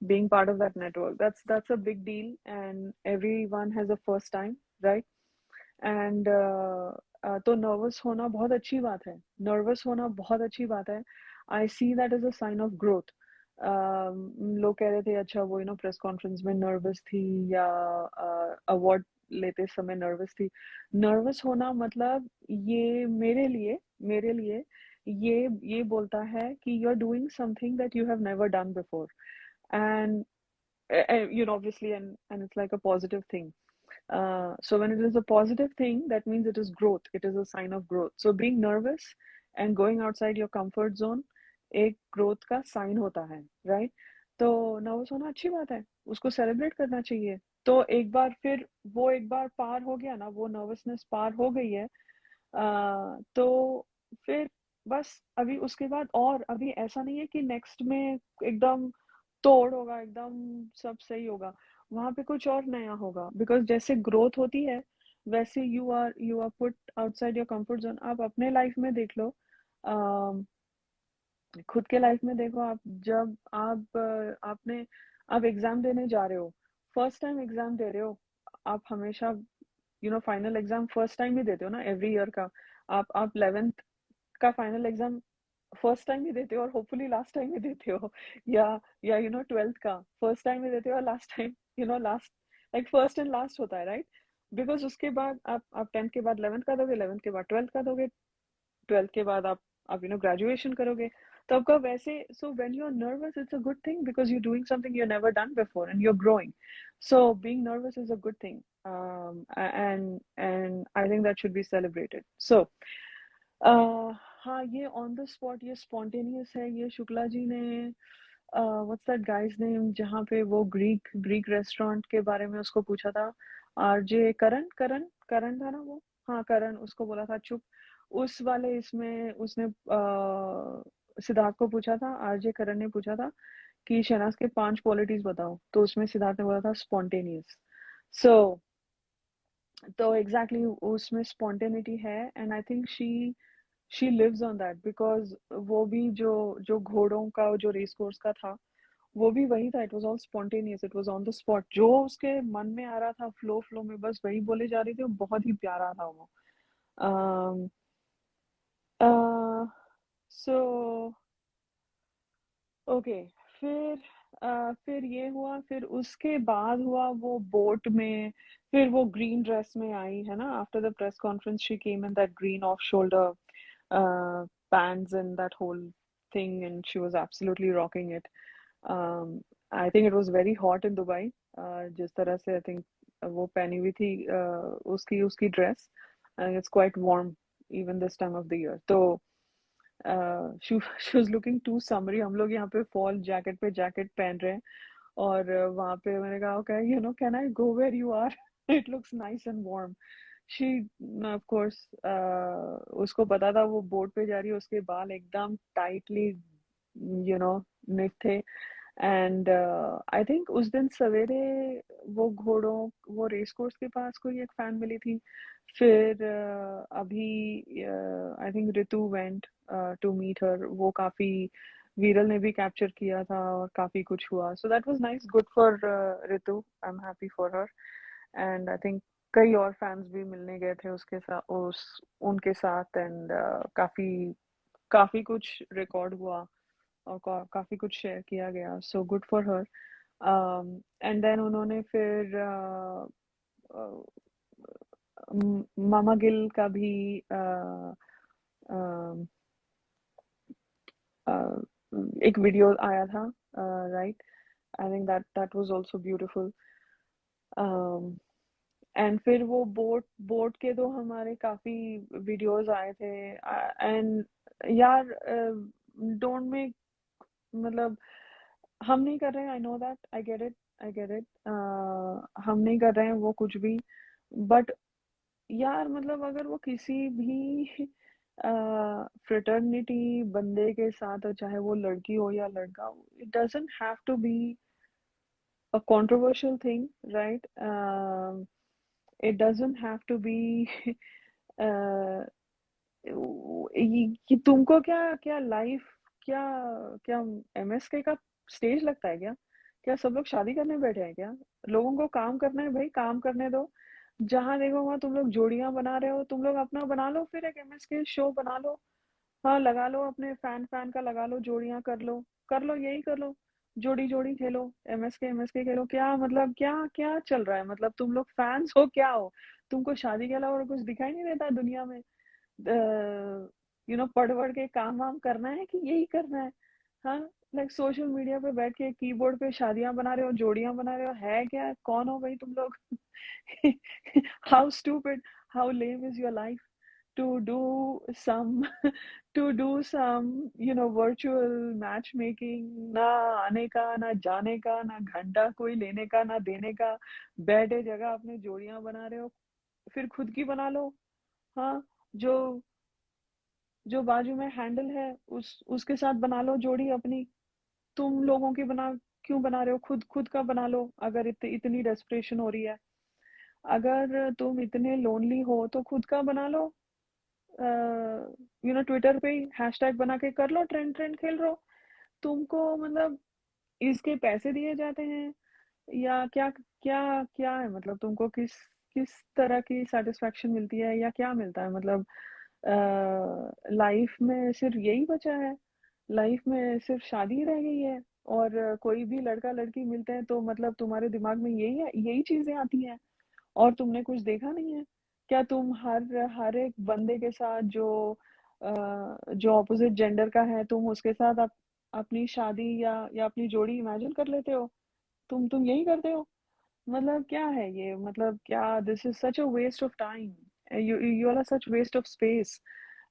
being part of that network. That's a big deal, and everyone has a first time, right? And तो nervous होना बहुत अच्छी बात है, nervous होना बहुत अच्छी बात है। I see that is a sign of growth. लोग कह रहे थे अच्छा वो प्रेस कॉन्फ्रेंस में नर्वस थी, या अवार्ड लेते समय नर्वस थी। नर्वस होना मतलब ये मेरे लिए ये बोलता है कि you are doing something that you have never done before, and obviously, and it's like a positive thing. So when it is a positive thing, that means it is growth. It is a sign of growth. So being nervous and going outside your comfort zone एक growth का sign होता है, right? तो nervous होना अच्छी बात है, उसको सेलिब्रेट करना चाहिए। तो एक बार फिर वो एक बार पार हो गया ना, वो नर्वसनेस पार हो गई है, तो फिर बस अभी उसके बाद, और अभी ऐसा नहीं है कि नेक्स्ट में एकदम तोड़ होगा, एकदम सब सही होगा। वहां पे कुछ और नया होगा, बिकॉज जैसे ग्रोथ होती है वैसे you are put outside your comfort zone. आप अपने लाइफ में देख लो, अम, खुद के लाइफ में देखो, आप जब आप एग्जाम देने जा रहे हो, फर्स्ट टाइम एग्जाम दे रहे हो, आप हमेशा फाइनल एग्जाम फर्स्ट टाइम ही देते हो ना, एवरी ईयर का। आप 11th का फाइनल एग्जाम फर्स्ट टाइम ही देते हो, और होपफुली लास्ट टाइम ही देते हो। या 12th का फर्स्ट टाइम ही देते हो, और last time, last, like first and last होता है, राइट? बिकॉज उसके बाद आप 10th के बाद 11th का दोगे, 11th के बाद 12th का दोगे, 12th के बाद आप ग्रेजुएशन करोगे। तो आपका वैसे, so when you are nervous it's a good thing, because you doing something you never done before and you are growing. So being nervous is a good thing, and I think that should be celebrated. So हाँ, ये on the spot, ये spontaneous है। ये शुक्ला जी ने, what's that guys name, जहाँ पे वो Greek Greek restaurant के बारे में उसको पूछा था, आरजे करण करण करण था ना वो, हाँ करण, उसको बोला था चुप। उस वाले इसमें उसने सिद्धार्थ को पूछा था, आरजे करण ने पूछा था कि शहनाज के 5 क्वालिटीज बताओ, तो उसमें सिद्धार्थ ने बोला था स्पॉन्टेनियस। सो तो एग्जैक्टली उसमें स्पॉन्टेनिटी है, and I think she lives on that, because वो भी जो जो घोड़ों का जो रेस कोर्स का था, वो भी वही था। It was all spontaneous, it was on the spot, जो उसके मन में आ रहा था, फ्लो फ्लो में बस वही बोले जा रही थी, वो बहुत ही प्यारा था वो। सो ओके, फिर फिर ये हुआ, फिर उसके बाद हुआ वो बोट में, फिर वो ग्रीन ड्रेस में आई है ना, after the press conference she came in that green off shoulder pants and that whole thing, and she was absolutely rocking it. I think it was very hot in Dubai, जिस तरह से I think वो पहनी हुई थी, उसकी उसकी dress, and it's quite warm even this time of the year. So she was looking too summery. हम लोग यहाँ पे fall jacket पे jacket पहन रहे हैं और वहाँ पे मैंने कहा okay, you know, can I go where you are? It looks nice and warm. She, of course, उसको पता था वो बोट पे जा रही है, उसके बाल एकदम tightly, you know, knit थे. एंड आई थिंक उस दिन सवेरे वो घोड़ों वो रेस कोर्स के पास कोई एक फैन मिली थी. फिर अभी I think Ritu went to meet her. वो काफी वीरल ने भी कैप्चर किया था और काफी कुछ हुआ. So that was nice. Good for Ritu. I am happy for her. And I think कई और फैंस भी मिलने गए थे उसके साथ उस उनके साथ. एंड काफी काफी कुछ रिकॉर्ड हुआ और काफी कुछ शेयर किया गया. So good for her. And then उन्होंने फिर मामा गिल का भी एक वीडियो आया था. Right. I think that was also beautiful. And फिर वो बोट के तो हमारे काफी वीडियोस आए थे. एंड यार डोंट मेक मतलब हम नहीं कर रहे हैं. I know that. I get it. I get it. हम नहीं कर रहे हैं वो कुछ भी. बट यार मतलब अगर वो किसी भी फ्रेटर्निटी बंदे के साथ हो, चाहे वो लड़की हो या लड़का हो, it doesn't have to be a controversial thing, right? It doesn't have to be uh, कि तुमको क्या क्या लाइफ क्या क्या एमएसके का स्टेज लगता है क्या? क्या सब लोग शादी करने बैठे हैं क्या? लोगों को काम करना है भाई, काम करने दो. जहां देखो वहां तुम लोग जोड़ियां बना रहे हो. तुम लोग अपना बना लो, फिर एक एमएसके शो बना लो. हाँ लगा लो, अपने फैन फैन का लगा लो, जोड़ियां कर लो, यही कर लो. जोड़ी जोड़ी खेलो, एमएसके खेलो. क्या मतलब क्या क्या चल रहा है? मतलब तुम लोग फैंस हो क्या हो? तुमको शादी के अलावा और कुछ दिखाई नहीं देता दुनिया में? यू नो पढ़ पढ़ के काम वाम करना है कि यही करना है? हाँ. लाइक सोशल मीडिया पे बैठ के कीबोर्ड पे शादियां बना रहे हो, जोड़ियां बना रहे हो. है क्या? कौन हो भाई तुम लोग? How stupid, how lame is your life to do some to do some you know virtual matchmaking. ना आने का, ना जाने का, ना घंटा कोई लेने का, ना देने का. बैठे जगह अपने जोड़ियां बना रहे हो. फिर खुद की बना लो. हाँ. जो जो बाजू में हैंडल है उसके साथ बना लो जोड़ी अपनी. तुम लोगों की बना क्यों बना रहे हो? खुद खुद का बना लो. अगर इतनी डेस्परेशन हो रही है, अगर तुम इतने लोनली हो तो खुद का बना लो. यू नो ट्विटर पे ही हैशटैग बना के कर लो, ट्रेंड ट्रेंड खेल लो. तुमको मतलब इसके पैसे दिए जाते हैं या क्या? क्या क्या है मतलब तुमको किस किस तरह की सेटिस्फेक्शन मिलती है या क्या मिलता है? मतलब लाइफ में सिर्फ यही बचा है? लाइफ में सिर्फ शादी रह गई है? और कोई भी लड़का लड़की मिलते हैं तो मतलब तुम्हारे दिमाग में यही है, यही चीजें आती हैं और तुमने कुछ देखा नहीं है? क्या तुम हर हर एक बंदे के साथ जो ऑपोजिट जेंडर का है, तुम उसके साथ अपनी शादी या अपनी जोड़ी इमेजिन कर लेते हो? तुम यही करते हो? मतलब क्या है ये? मतलब क्या? This is such a waste of time. You are such waste of space.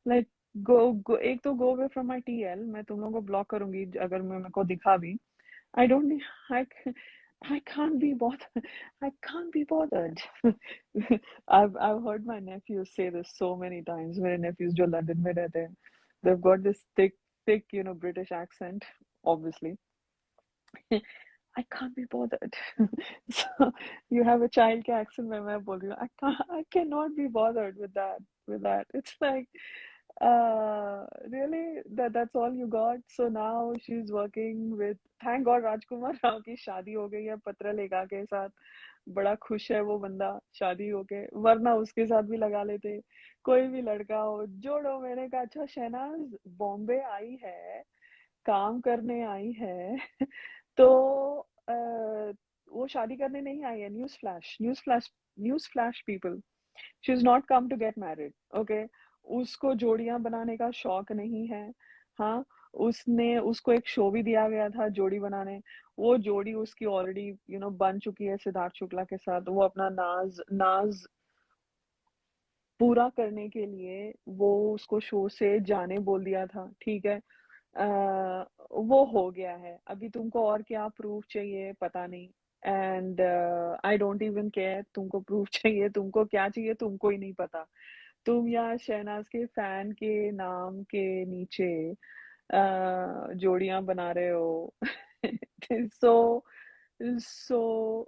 Like go एक तो go away from my TL. मैं तुम लोगों को ब्लॉक करूंगी अगर मैं मेरे को दिखा भी. I don't need, I can't be bothered. I can't be bothered. I've heard my nephews say this so many times. मेरे nephews जो लंदन में रहते हैं, they've got this thick you know British accent, obviously. I can't be bothered. So you have a child के accent में मैं बोल रही हूँ. I cannot be bothered with that. It's like really that's all you got. So now she's working with, thank God राजकुमार राव की शादी हो गई है पत्रलेखा के साथ. बड़ा खुश है वो बंदा शादी हो के. वरना उसके साथ भी लगा लेते कोई भी लड़का हो. जोड़ो. मैंने कहा अच्छा शहनाज बॉम्बे आई है, काम करने आई है. तो वो शादी करने नहीं आई है. News flash people. She is not come to get married. Okay. उसको जोड़ियां बनाने का शौक नहीं है. हाँ. उसको एक शो भी दिया गया था जोड़ी बनाने. वो जोड़ी उसकी ऑलरेडी यू नो बन चुकी है सिद्धार्थ शुक्ला के साथ. वो अपना नाज नाज पूरा करने के लिए वो उसको शो से जाने बोल दिया था, ठीक है? वो हो गया है। अभी तुमको और क्या प्रूफ चाहिए पता नहीं। And I don't even care तुमको प्रूफ चाहिए, तुमको क्या चाहिए तुमको ही नहीं पता। तुम यहाँ शहनाज के फैन के नाम के नीचे जोड़ियां बना रहे हो। सो सो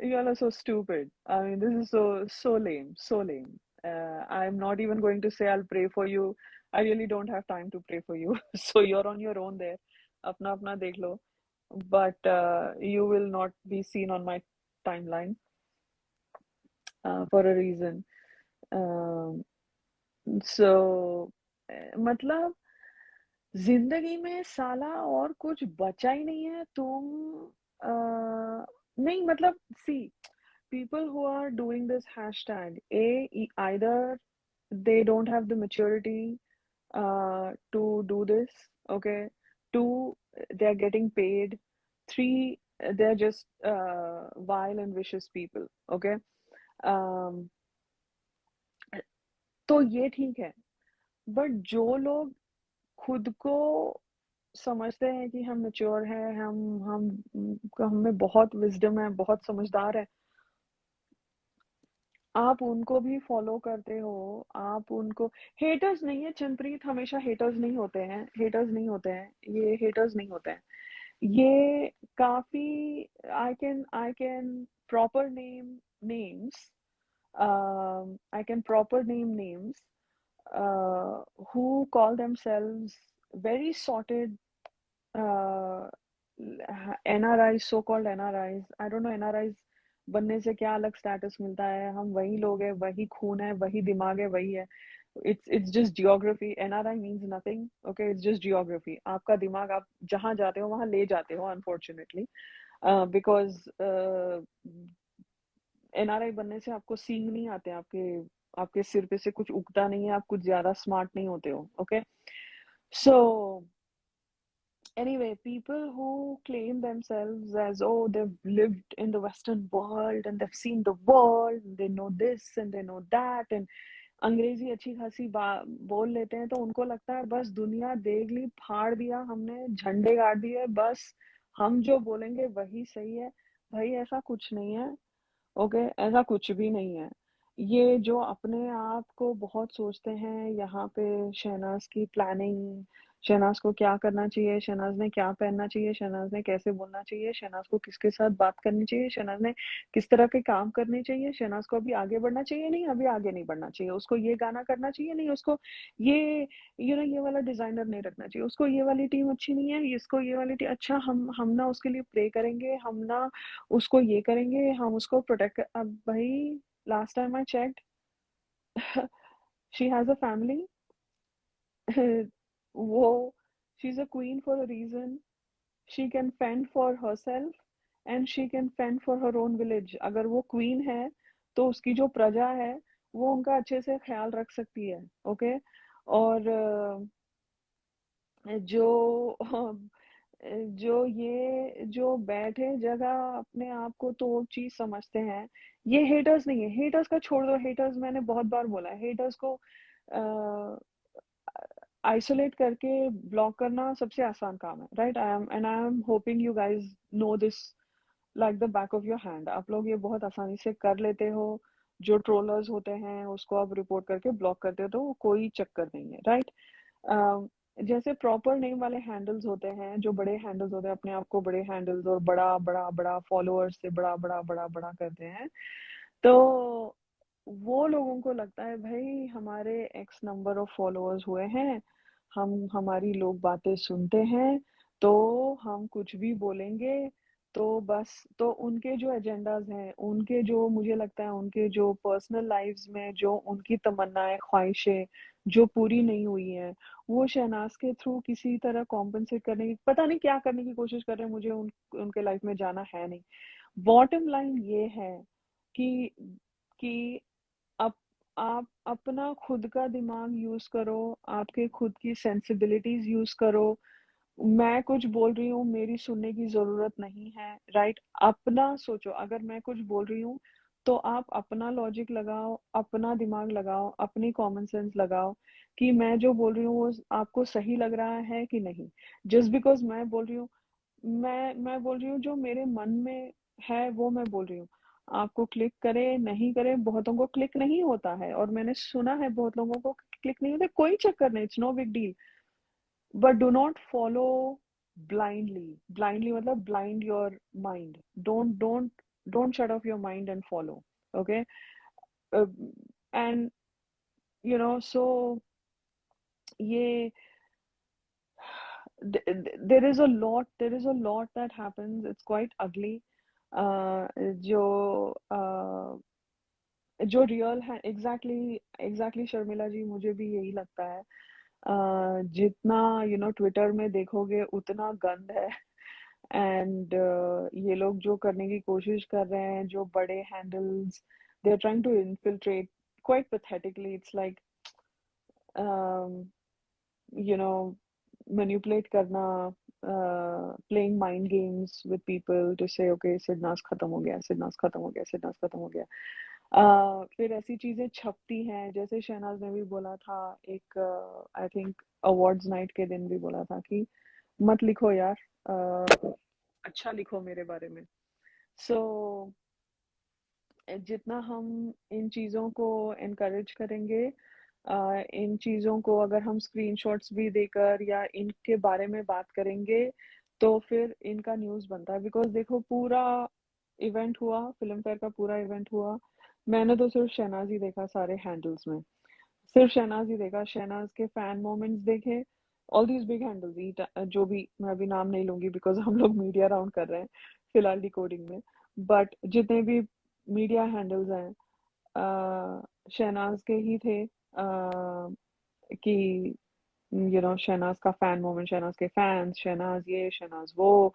you all are so stupid. I mean, this is so lame, so lame. I'm not even going to say I'll pray for you. I really don't have time to pray for you. So you're on your own there. अपना अपना देख लो. But you will not be seen on my timeline for a reason. Um, so मतलब जिंदगी में साला और कुछ बचा ही नहीं है तुम नहीं मतलब सी people who are doing this hashtag either they don't have the maturity to do this, okay, two they're getting paid, three they're just vile and vicious people, okay. um, तो ये ठीक है, बट जो लोग खुद को समझते हैं कि हम मैच्योर हैं, हम हम में बहुत विजडम है, बहुत समझदार है, आप उनको भी फॉलो करते हो, आप उनको हेटर्स नहीं है चंद्रप्रीत, हमेशा हेटर्स नहीं होते हैं, हेटर्स नहीं होते हैं, ये हेटर्स नहीं होते हैं, ये काफी I can proper name names I can proper name names who call themselves very sorted uh, NRIs, so called NRIs. I don't know NRIs बनने से क्या अलग स्टेटस मिलता है, हम वही लोग हैं, वही खून है, वही दिमाग है, वही है। It's just geography. NRI means nothing. Okay, it's just geography. आपका दिमाग आप जहाँ जाते हो वहाँ ले जाते हो, unfortunately, because NRI बनने से आपको सींग नहीं आते, आपके आपके सिर पे से कुछ उगता नहीं है, आप कुछ ज्यादा स्मार्ट नहीं होते हो, okay. So anyway, people who claim themselves as, oh, they've lived in the Western world and they've seen the world, and they know this and they know that, and अंग्रेजी अच्छी खासी बोल लेते हैं, तो उनको लगता है बस दुनिया देख ली, फाड़ दिया हमने, झंडे गाड़ दिए, बस हम जो बोलेंगे वही सही है। भाई ऐसा कुछ नहीं है, ओके, ऐसा कुछ भी नहीं है। ये जो अपने आप को बहुत सोचते हैं, यहाँ पे शहनाज की प्लानिंग, शहनाज को क्या करना चाहिए, शहनाज ने क्या पहनना चाहिए, शहनाज ने कैसे बोलना चाहिए, शहनाज को किसके साथ बात करनी चाहिए, शहनाज ने किस तरह के काम करने चाहिए, शहनाज को अभी आगे बढ़ना चाहिए, नहीं अभी आगे नहीं बढ़ना चाहिए, उसको ये गाना करना चाहिए, नहीं उसको ये ये वाला डिजाइनर नहीं रखना चाहिए, उसको ये वाली टीम अच्छी नहीं है, इसको ये वाली टीम अच्छा, हम ना उसके लिए प्रे करेंगे, हम ना उसको ये करेंगे, हम उसको प्रोटेक्ट अब भाई last time I checked she has a family. वो she is a queen for a reason, she can fend for herself and she can fend for her own village. अगर वो क्वीन है तो उसकी जो प्रजा है वो उनका अच्छे से ख्याल रख सकती है, ओके। और जो जो बैठे जगह अपने आप को तो चीज समझते हैं, ये हेटर्स नहीं है। हेटर्स का छोड़ दो, हेटर्स मैंने बहुत बार बोला है, हेटर्स को आइसोलेट करके ब्लॉक करना सबसे आसान काम है, right. I am hoping you guys know this like the back of your hand. आप लोग ये बहुत आसानी से कर लेते हो, जो ट्रोलर्स होते हैं उसको आप रिपोर्ट करके ब्लॉक करते हो, तो कोई चक्कर नहीं है, राइट। जैसे प्रॉपर नेम वाले हैंडल्स होते हैं, जो बड़े हैंडल्स होते हैं, अपने आप को बड़े हैंडल्स और बड़ा बड़ा बड़ा फॉलोअर्स से बड़ा बड़ा बड़ा बड़ा करते हैं, तो वो लोगों को लगता है भाई हमारे एक्स नंबर ऑफ फॉलोअर्स हुए हैं, हम हमारी लोग बातें सुनते हैं, तो हम कुछ भी बोलेंगे तो बस, तो उनके जो एजेंडाज हैं, उनके जो मुझे लगता है उनके जो पर्सनल लाइव्स में जो उनकी तमन्नाएं ख्वाहिशें जो पूरी नहीं हुई हैं, वो शहनाज के थ्रू किसी तरह कॉम्पनसेट करने की, पता नहीं क्या करने की कोशिश कर रहे हैं, मुझे उनके लाइफ में जाना है नहीं। बॉटम लाइन ये है कि कि अप आप अपना खुद का दिमाग यूज करो, आपके खुद की सेंसिबिलिटीज यूज करो। मैं कुछ बोल रही हूँ, मेरी सुनने की जरूरत नहीं है, राइट। अपना सोचो, अगर मैं कुछ बोल रही हूँ तो आप अपना लॉजिक लगाओ, अपना दिमाग लगाओ, अपनी कॉमन सेंस लगाओ कि मैं जो बोल रही हूँ वो आपको सही लग रहा है कि नहीं। जस्ट बिकॉज मैं बोल रही हूँ, मैं बोल रही हूँ जो मेरे मन में है वो मैं बोल रही हूँ। आपको क्लिक करे नहीं करे, बहुतों को क्लिक नहीं होता है, और मैंने सुना है बहुत लोगों को क्लिक नहीं होता, कोई चक्कर नहीं, it's no big deal. But do not follow blindly. Blindly मतलब blind your mind. Don't shut off your mind and follow. Okay. uh, and so ये there is a lot that happens. It's quite ugly. uh, जो जो real है, exactly Sharmila जी, मुझे भी यही लगता है। जितना ट्विटर में देखोगे उतना गंद है। एंड ये लोग जो करने की कोशिश कर रहे हैं, जो बड़े handles, they are trying to infiltrate quite pathetically. It's like you know manipulate करना, playing mind games with people to say okay Sidnaaz खत्म हो गया, सिडनास खत्म हो गया, सिडनास खत्म हो गया। फिर ऐसी चीजें छपती हैं, जैसे शहनाज ने भी बोला था एक, आई थिंक अवार्ड्स नाइट के दिन भी बोला था कि मत लिखो यार, अच्छा लिखो मेरे बारे में। सो जितना हम इन चीज़ों को एनकरेज करेंगे, इन चीज़ों को अगर हम स्क्रीनशॉट्स भी देकर या इनके बारे में बात करेंगे तो फिर इनका न्यूज़ बनता है। बिकॉज देखो पूरा इवेंट हुआ, फिल्म फेयर का पूरा इवेंट हुआ, मैंने तो सिर्फ शहनाज ही देखा सारे हैंडल्स में, सिर्फ शहनाज ही देखा, शहनाज के फैन मोमेंट्स देखे। ऑल दीज बिग हैंडल्स, जो भी, मैं अभी नाम नहीं लूंगी बिकॉज हम लोग मीडिया राउंड कर रहे हैं फिलहाल डिकोडिंग में। बट जितने भी मीडिया हैंडल्स हैं, शहनाज के ही थे, कि शहनाज का फैन मोमेंट, शहनाज के फैंस, शहनाज ये, शहनाज वो,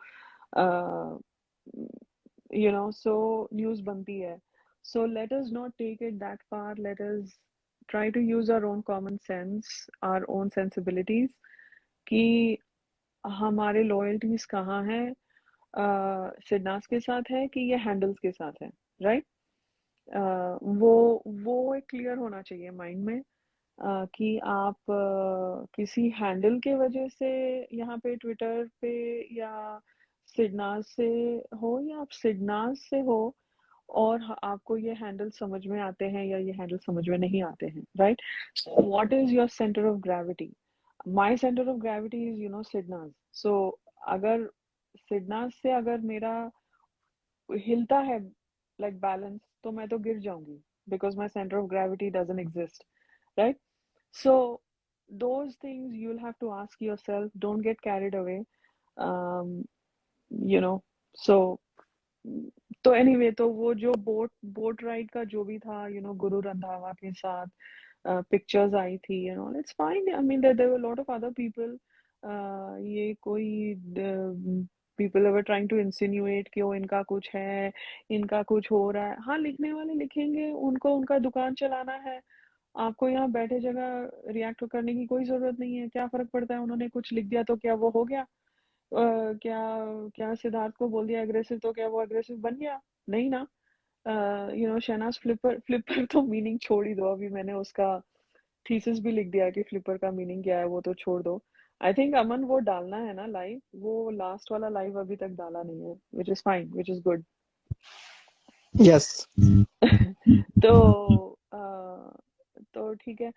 सो न्यूज़ बनती है। So let us not take it that far, let us try to use our own common sense, our own sensibilities, कि हमारे लॉयल्टीज कहाँ है, सिडनास के साथ है कि ये हैंडल्स के साथ है, राइट। वो एक क्लियर होना चाहिए माइंड में, कि आप किसी हैंडल के वजह से यहाँ पे ट्विटर पे या सिडनास से हो, या आप सिडनास से हो और आपको ये हैंडल समझ में आते हैं या ये हैंडल समझ में नहीं आते हैं, right. What is your centre of gravity? My centre of gravity is Sidnaaz. So अगर सिडनास से अगर मेरा हिलता है लाइक बैलेंस, तो मैं तो गिर जाऊंगी, because my centre of gravity doesn't exist, right. So those things you'll have to ask yourself. Don't get carried away. Um, you know. So तो anyway, तो वो जो बोट राइड का जो भी था, गुरु रंधावा के साथ पिक्चर्स आई थी, it's fine. I mean there were lot of other people, ये कोई people were trying to insinuate कि वो इनका कुछ है, इनका कुछ हो रहा है। हाँ, लिखने वाले लिखेंगे, उनको उनका दुकान चलाना है। आपको यहाँ बैठे जगह रिएक्ट करने की कोई जरूरत नहीं है। क्या फर्क पड़ता है, उन्होंने कुछ लिख दिया तो क्या वो हो गया? क्या क्या सिद्धार्थ को बोल दिया अग्रेसिव तो क्या वो अग्रेसिव बन गया? नहीं ना। शहनाज फ्लिपर, फ्लिपर तो मीनिंग छोड़ ही दो, अभी मैंने उसका थीसिस भी लिख दिया कि फ्लिपर का मीनिंग क्या है, वो तो छोड़ दो। आई थिंक अमन वो डालना है ना लाइव, वो लास्ट वाला लाइव अभी तक डाला नहीं है, which is fine, which is good. Yes. तो ठीक है।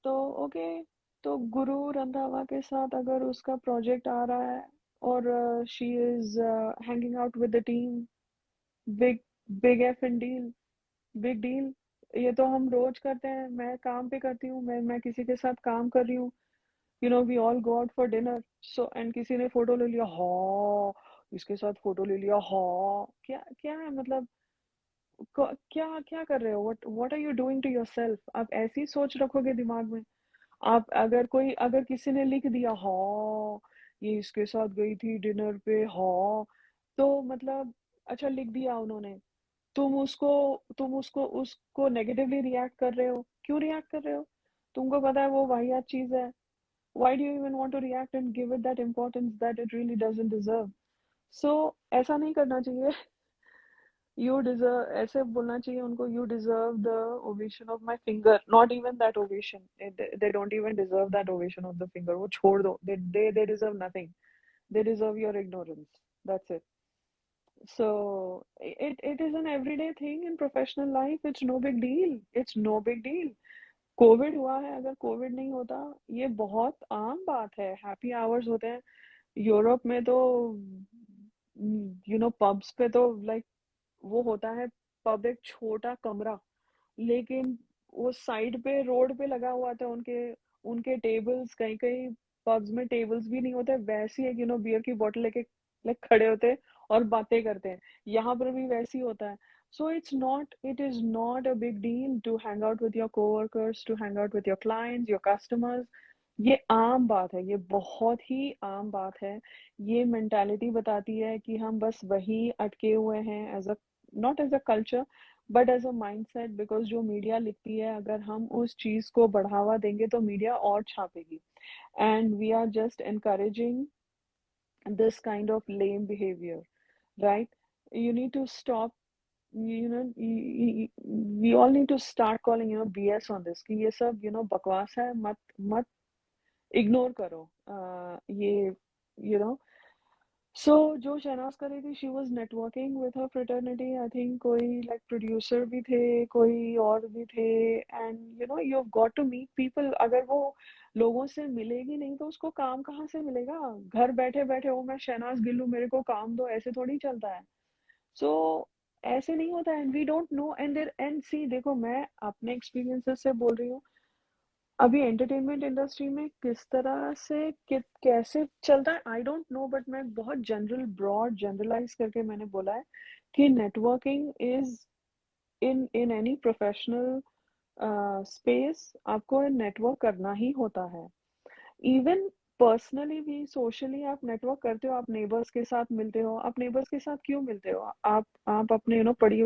तो ओके, तो गुरु रंधावा के साथ अगर उसका प्रोजेक्ट आ रहा है और she is hanging out with the team, big big F and deal, big deal. ये तो हम रोज करते हैं, मैं काम पे करती हूँ, मैं किसी के साथ काम कर रही हूँ, we all go out for dinner, so and किसी ने फोटो ले लिया, हाँ इसके साथ फोटो ले लिया, हाँ क्या क्या है मतलब, क्या क्या कर रहे हो, what are you doing to yourself? आप ऐसी सोच रखोगे दिमाग में? आप अगर किसी ने लिख दिया, हाँ ये इसके साथ गई थी डिनर पे, हाँ, तो मतलब अच्छा लिख दिया उन्होंने, तुम उसको उसको नेगेटिवली रिएक्ट कर रहे हो, क्यों रिएक्ट कर रहे हो? तुमको पता है वो वाहियात चीज है। why do you even want to react and give it that importance that it really doesn't deserve? So ऐसा नहीं करना चाहिए। यू डिजर्व, ऐसे बोलना चाहिए उनको, you deserve the ovation of my finger, not even that ovation, they don't even deserve that ovation of the finger, वो छोड़ दो, they deserve nothing, they deserve your ignorance, that's it. So it is an everyday thing in professional life, it's no big deal, it's no big deal. Covid हुआ है, अगर Covid नहीं होता, ये बहुत आम बात है, हैप्पी आवर्स होते हैं यूरोप में तो, पब्स पे तो लाइक वो होता है, पब एक छोटा कमरा, लेकिन वो साइड पे रोड पे लगा हुआ था, उनके उनके टेबल्स, कहीं कहीं पब्स में टेबल्स भी नहीं होते, वैसे ही एक बियर की बोतल लेके लाइक खड़े होते हैं और बातें करते हैं, यहाँ पर भी वैसे ही होता है. So it is not a big deal to hang out with your coworkers, to hang out with your clients, your customers. ये आम बात है, ये बहुत ही आम बात है. ये मेंटालिटी बताती है कि हम बस वही अटके हुए हैं, as a not as a culture but as a mindset, because जो मीडिया लिखती है, अगर हम उस चीज को बढ़ावा देंगे तो मीडिया और छापेगी, and we are just encouraging this kind of lame behavior, right? You need to stop, we all need to start calling BS on this, कि ये सब बकवास है, मत मत इग्नोर करो, ये you know सो जो शहनाज कर रही थी, she was networking with her fraternity, I think कोई लाइक प्रोड्यूसर भी थे, कोई और भी थे, and you got to meet people. अगर वो लोगों से मिलेगी नहीं तो उसको काम कहाँ से मिलेगा? घर बैठे बैठे हो, मैं शहनाज गिल हूँ, मेरे को काम दो, ऐसे थोड़ी चलता है. सो ऐसे नहीं होता है, and we don't know, and see, देखो मैं अपने एक्सपीरियंसेस से बोल रही हूँ, अभी एंटरटेनमेंट इंडस्ट्री में किस तरह से कैसे चलता है आई डोंट नो, बट मैं बहुत जनरल ब्रॉड जनरलाइज करके मैंने बोला है कि networking is in any professional space, आपको नेटवर्क करना ही होता है. इवन पर्सनली भी, सोशली आप नेटवर्क करते हो, आप नेबर्स के साथ मिलते हो. आप नेबर्स के साथ क्यों मिलते हो? आप अपने पढ़ी,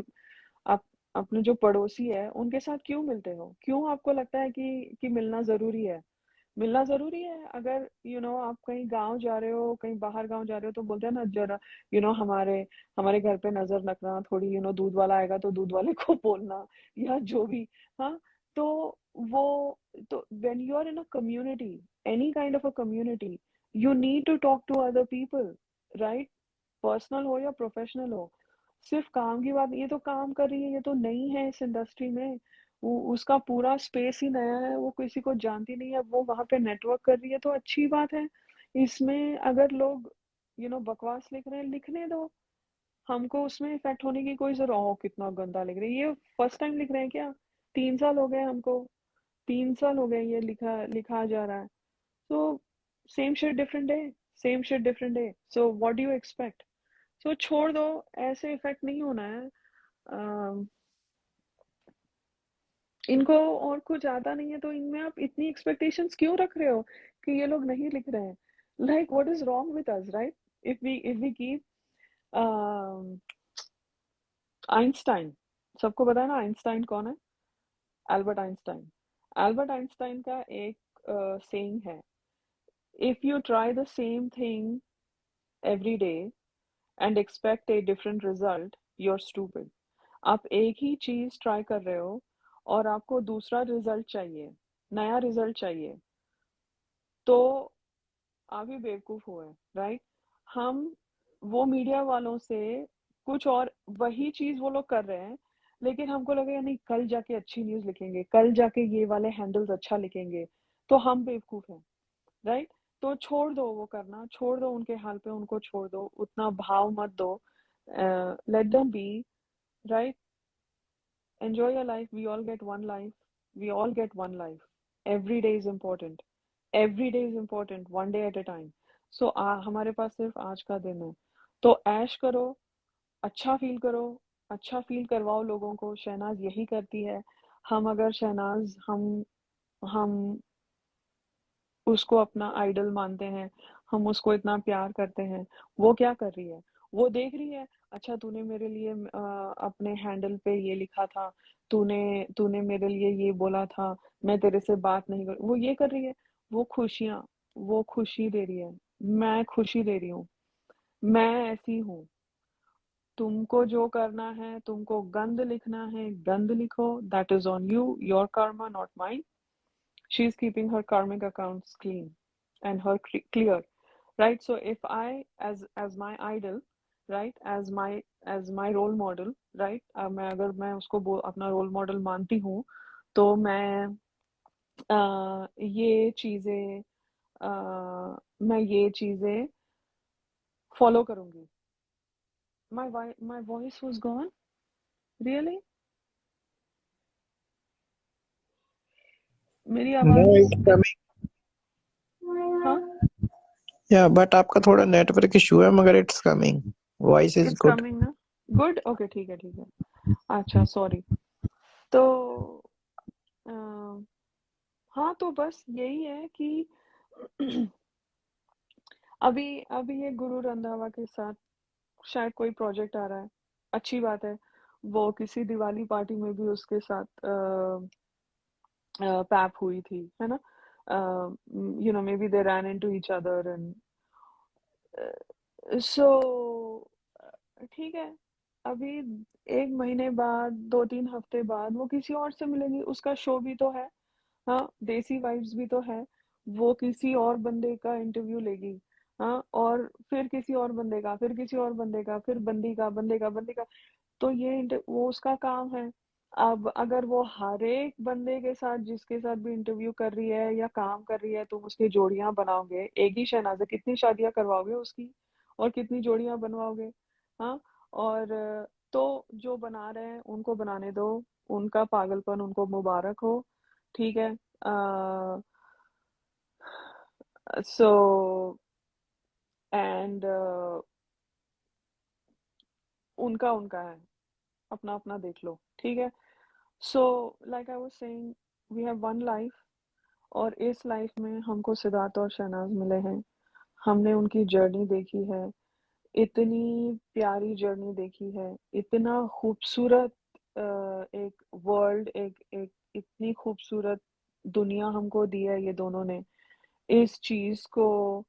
आप अपने जो पड़ोसी है उनके साथ क्यों मिलते हो? क्यों आपको लगता है कि मिलना जरूरी है? मिलना जरूरी है. अगर आप कहीं गांव जा रहे हो, कहीं बाहर गांव जा रहे हो, तो बोलते हैं ना, जरा हमारे हमारे घर पे नजर रखना थोड़ी, दूध वाला आएगा तो दूध वाले को बोलना, या जो भी. हाँ, तो वो, तो when you are in a community, any kind of a community, you need to talk to other people, right? Personal हो या प्रोफेशनल हो, सिर्फ काम की बात, ये तो काम कर रही है, ये तो नई है इस इंडस्ट्री में, वो उसका पूरा स्पेस ही नया है, वो किसी को जानती नहीं है, वो वहां पे नेटवर्क कर रही है, तो अच्छी बात है. इसमें अगर लोग बकवास लिख रहे हैं, लिखने दो, हमको उसमें इफेक्ट होने की कोई जरूरत हो, कितना गंदा लिख रहे हैं, ये फर्स्ट टाइम लिख रहे हैं क्या? 3 साल हो गए हमको, 3 साल हो गए ये लिखा लिखा जा रहा है. तो same shit different day, same shit different day, so what do you expect? So छोड़ दो, ऐसे इफेक्ट नहीं होना है. अम, इनको और कुछ आता नहीं है, तो इनमें आप इतनी एक्सपेक्टेशंस क्यों रख रहे हो कि ये लोग नहीं लिख रहे हैं? Like what is wrong with us, right? If we keep Einstein, सबको पता है ना आइंस्टाइन कौन है? Albert Einstein. एल्बर्ट आइंस्टाइन का एक सेइंग है, if you try the same thing every day and expect a different result, you are stupid. आप एक ही चीज ट्राई कर रहे हो और आपको दूसरा रिजल्ट चाहिए, नया रिजल्ट चाहिए, तो आप ही बेवकूफ हुए, राइट? हम वो मीडिया वालों से कुछ और वही चीज वो लोग कर रहे हैं, लेकिन हमको लगेगा नहीं, कल जाके अच्छी न्यूज लिखेंगे, कल जाके ये वाले हैंडल्स अच्छा लिखेंगे, तो हम बेवकूफ हैं, राइट? तो छोड़ दो वो करना, छोड़ दो उनके हाल पे, उनको छोड़ दो, उतना भाव मत दो. Let them be, right? Enjoy your life. We all get one life. We all get one life. Every day is important. Every day is important. One day at a time. So हमारे पास सिर्फ आज का दिन है. तो ऐश करो, अच्छा feel करो, अच्छा फील करवाओ लोगों को. शहनाज यही करती है. हम अगर शहनाज हम उसको अपना आइडल मानते हैं, हम उसको इतना प्यार करते हैं, वो क्या कर रही है? वो देख रही है, अच्छा तूने मेरे लिए अपने हैंडल पे ये लिखा था, तूने तूने मेरे लिए ये बोला था, मैं तेरे से बात नहीं कर, वो ये कर रही है. वो खुशियाँ, वो खुशी दे रही है, मैं खुशी दे रही हूँ, मैं ऐसी हूँ. तुमको जो करना है, तुमको गंद लिखना है, गंद लिखो. That is on you, your karma, not mine. She is keeping her karmic accounts clean and her clear, right? So if I, as my idol, right, as my role model, right, मैं अगर मैं उसको अपना role model मानती हूँ, तो ये चीजें मैं ये चीजें फॉलो करूंगी. My voice was gone. Really? मेरी नो आवाज. It's coming. हाँ. या बट आपका थोड़ा नेटवर्क इशू है, मगर it's coming. Voice is it's good. Coming ना. गुड. ओके, ठीक है, ठीक है. अच्छा, सॉरी. तो अ, हाँ, तो बस यही है कि अभी अभी ये गुरु रंधावा के साथ शायद कोई प्रोजेक्ट आ रहा है. अच्छी बात है. वो किसी दिवाली पार्टी में भी उसके साथ पैप हुई थी, है ना. May be they ran into each other and so ठीक है. अभी 1 महीने बाद, 2-3 हफ्ते बाद वो किसी और से मिलेंगी. उसका शो भी तो है. हाँ, देसी वाइब्स भी तो है. वो किसी और बंदे का इंटरव्यू लेगी. हाँ, और फिर किसी और बंदे का, फिर किसी और बंदे का, फिर बंदी का. तो वो उसका काम है. अब अगर वो हर एक बंदे के साथ, जिसके साथ भी इंटरव्यू कर रही है या काम कर रही है, तुम उसकी जोड़ियां बनाओगे. एक ही शहनाज है, कितनी शादियां करवाओगे उसकी, और कितनी जोड़ियां बनवाओगे. हाँ. और तो जो बना रहे हैं उनको बनाने दो. उनका पागलपन उनको मुबारक हो. ठीक है. सो एंड उनका उनका है. अपना अपना देख लो. ठीक है. So like I was saying, we have one life. और इस लाइफ में हमको सिद्धार्थ और शहनाज मिले हैं. हमने उनकी जर्नी देखी है. इतनी प्यारी जर्नी देखी है. इतना खूबसूरत एक वर्ल्ड, एक एक इतनी खूबसूरत दुनिया हमको दी है ये दोनों ने. इस चीज को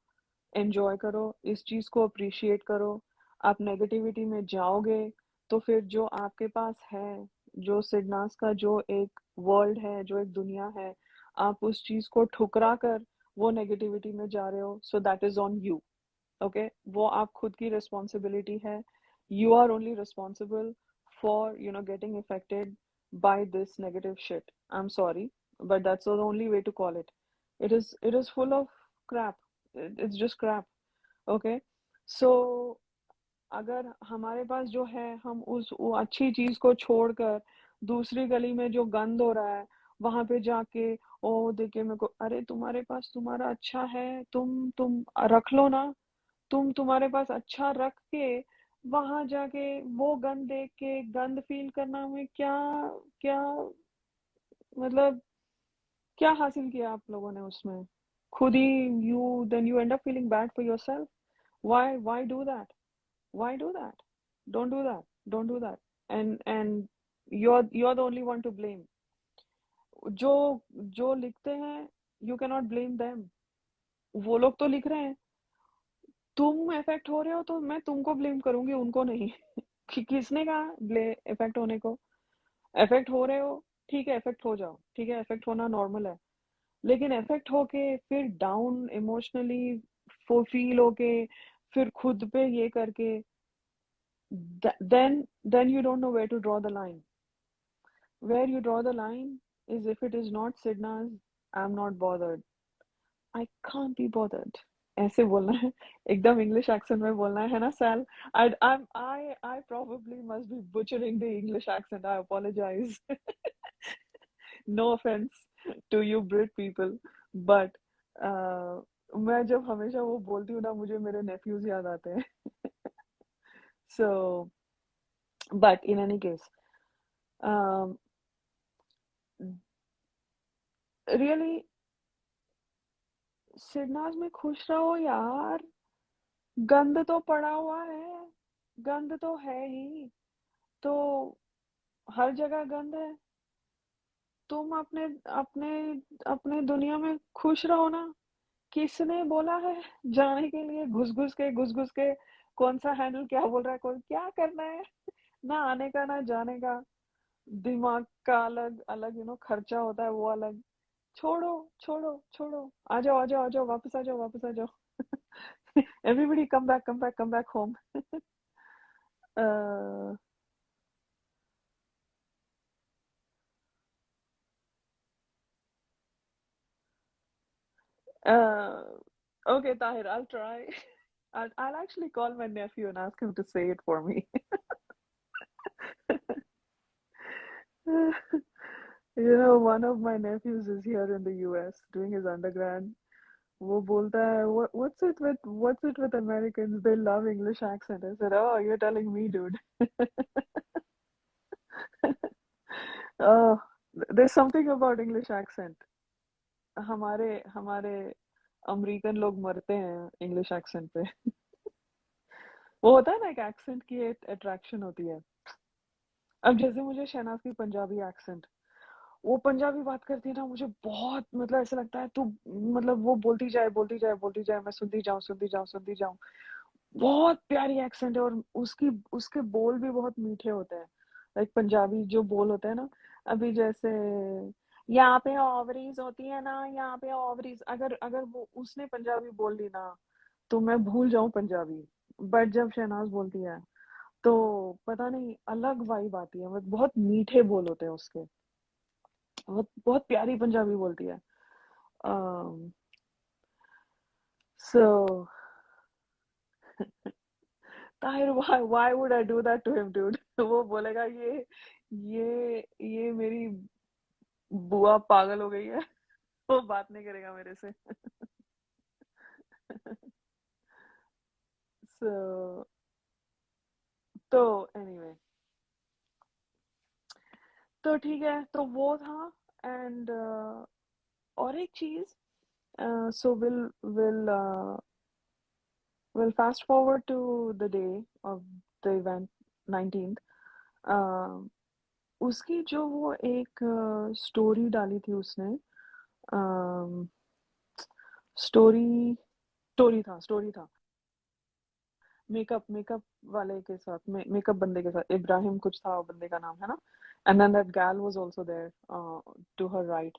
एंजॉय करो. इस चीज को अप्रिशिएट करो. आप नेगेटिविटी में जाओगे तो फिर जो आपके पास है, जो सिडनास का जो एक वर्ल्ड है, जो एक दुनिया है, आप उस चीज को ठुकरा कर वो नेगेटिविटी में जा रहे हो. So that is on you. Okay. वो आप खुद की रिस्पॉन्सिबिलिटी है. You are only responsible for getting affected by this negative shit. I am sorry, but that's the only way to call it. It is full of crap. It's just crap. Okay. So अगर हमारे पास जो है, हम उस वो अच्छी चीज को छोड़कर दूसरी गली में जो गंद हो रहा है वहां पे जाके, ओ देखे मेरे को, अरे तुम्हारे पास तुम्हारा अच्छा है, तुम रख लो ना. तुम्हारे पास अच्छा रख के वहां जाके वो गंद देख के गंद फील करना में क्या, क्या मतलब, क्या हासिल किया आप लोगों ने उसमें. खुद ही you end up feeling bad for yourself. Why do that. Why do that? Don't do that. Don't do that. And you're the only one to blame. जो जो लिखते हैं, you cannot blame them. वो लोग तो लिख रहे हैं. तुम इफेक्ट हो रहे हो तो मैं तुमको ब्लेम करूंगी, उनको नहीं. किसने कहा ब्ले इफेक्ट होने को. इफेक्ट हो रहे हो, ठीक है, इफेक्ट हो जाओ. ठीक है, इफेक्ट होना नॉर्मल है. लेकिन इफेक्ट होके फिर डाउन इमोशनली फील होके, फिर खुद पे ये करके, then you don't know where to draw the line. Where you draw the line is, if it is not Sidna's, I'm not bothered. I can't be bothered. ऐसे बोलना है. एकदम इंग्लिश एक्सेंट में बोलना है ना cell. I probably must be butchering the English accent. I apologize. No offense to you Brit people, but मैं जब हमेशा वो बोलती हूँ ना, मुझे मेरे नेफ्यूज याद आते हैं. So, but in any case, um, really, सिरनाज में खुश रहो यार. गंद तो पड़ा हुआ है. गंद तो है ही. तो हर जगह गंद है. तुम अपने अपने अपने दुनिया में खुश रहो ना. किसने बोला है जाने के लिए घुस घुस के कौन सा हैंडल क्या बोल रहा है, कौन क्या करना है, ना आने का ना जाने का, दिमाग का अलग अलग खर्चा होता है वो अलग। छोड़ो छोड़ो छोड़ो, आ जाओ आ जाओ आ जाओ, वापस आ जाओ वापस आ जाओ। Everybody come back come back come back home. Okay, Tahir, I'll try. I'll actually call my nephew and ask him to say it for me. One of my nephews is here in the US doing his undergrad. वो बोलता है, what's it with Americans? They love English accent. I said, oh, you're telling me, dude. Oh, there's something about English accent. हमारे हमारे American लोग मरते हैं English accent पे। वो होता है ना, एक एक्सेंट की एक अट्रैक्शन होती है। अब जैसे मुझे शहनाज की पंजाबी एक्सेंट, वो पंजाबी बात करती है ना, मुझे बहुत मतलब ऐसा लगता है तू, मतलब वो बोलती जाए बोलती जाए बोलती जाए, मैं सुनती जाऊं सुनती जाऊं सुनती जाऊं। बहुत प्यारी एक्सेंट है, और उसकी उसके बोल भी बहुत मीठे होते हैं। लाइक पंजाबी जो बोल होते हैं ना, अभी जैसे यहाँ पे ओवरीज होती है ना, यहाँ पे ओवरीज, अगर अगर वो उसने पंजाबी बोल ली ना, तो मैं भूल जाऊं पंजाबी। बट जब शहनाज बोलती है, तो पता नहीं अलग वाइब आती है, मतलब बहुत मीठे बोल होते हैं उसके। बहुत बहुत प्यारी पंजाबी बोलती है। um, so Tahir, why would I do that to him, dude? वो बोलेगा ये मेरी बुआ पागल हो गई है। वो बात नहीं करेगा मेरे से। so तो anyway, तो ठीक है, तो वो था। एंड और एक चीज, so we'll fast forward to the day of the event, 19th. uh, उसकी जो वो एक स्टोरी डाली थी उसने, स्टोरी स्टोरी था मेकअप मेकअप वाले के साथ, मेकअप बंदे के साथ, इब्राहिम कुछ था वो बंदे का नाम, है ना। And then that girl was also there to her right.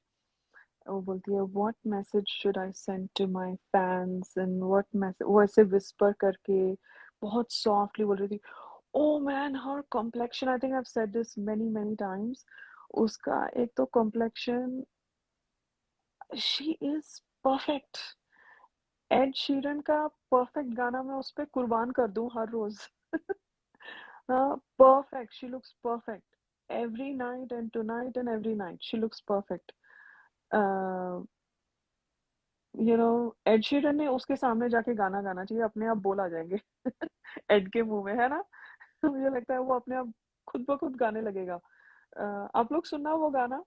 वो बोलती है, what message should I send to my fans, and what message, वो ऐसे विस्पर करके बहुत सॉफ्टली बोल रही थी। Oh man, her complexion, I think I have said this many many times. उसका एक तो complexion, she is perfect. Ed Sheeran का परफेक्ट गाना मैं उस पे कुर्बान कर दूं हर रोज। हाँ, perfect, she looks perfect every night and tonight and every night she looks perfect. Ed Sheeran ने उसके सामने जाके गाना गाना चाहिए, अपने आप बोल आ जाएंगे। एड के मुंह में, है ना। मुझे लगता है वो अपने आप खुद ब खुद गाने लगेगा। आप लोग सुनना वो गाना,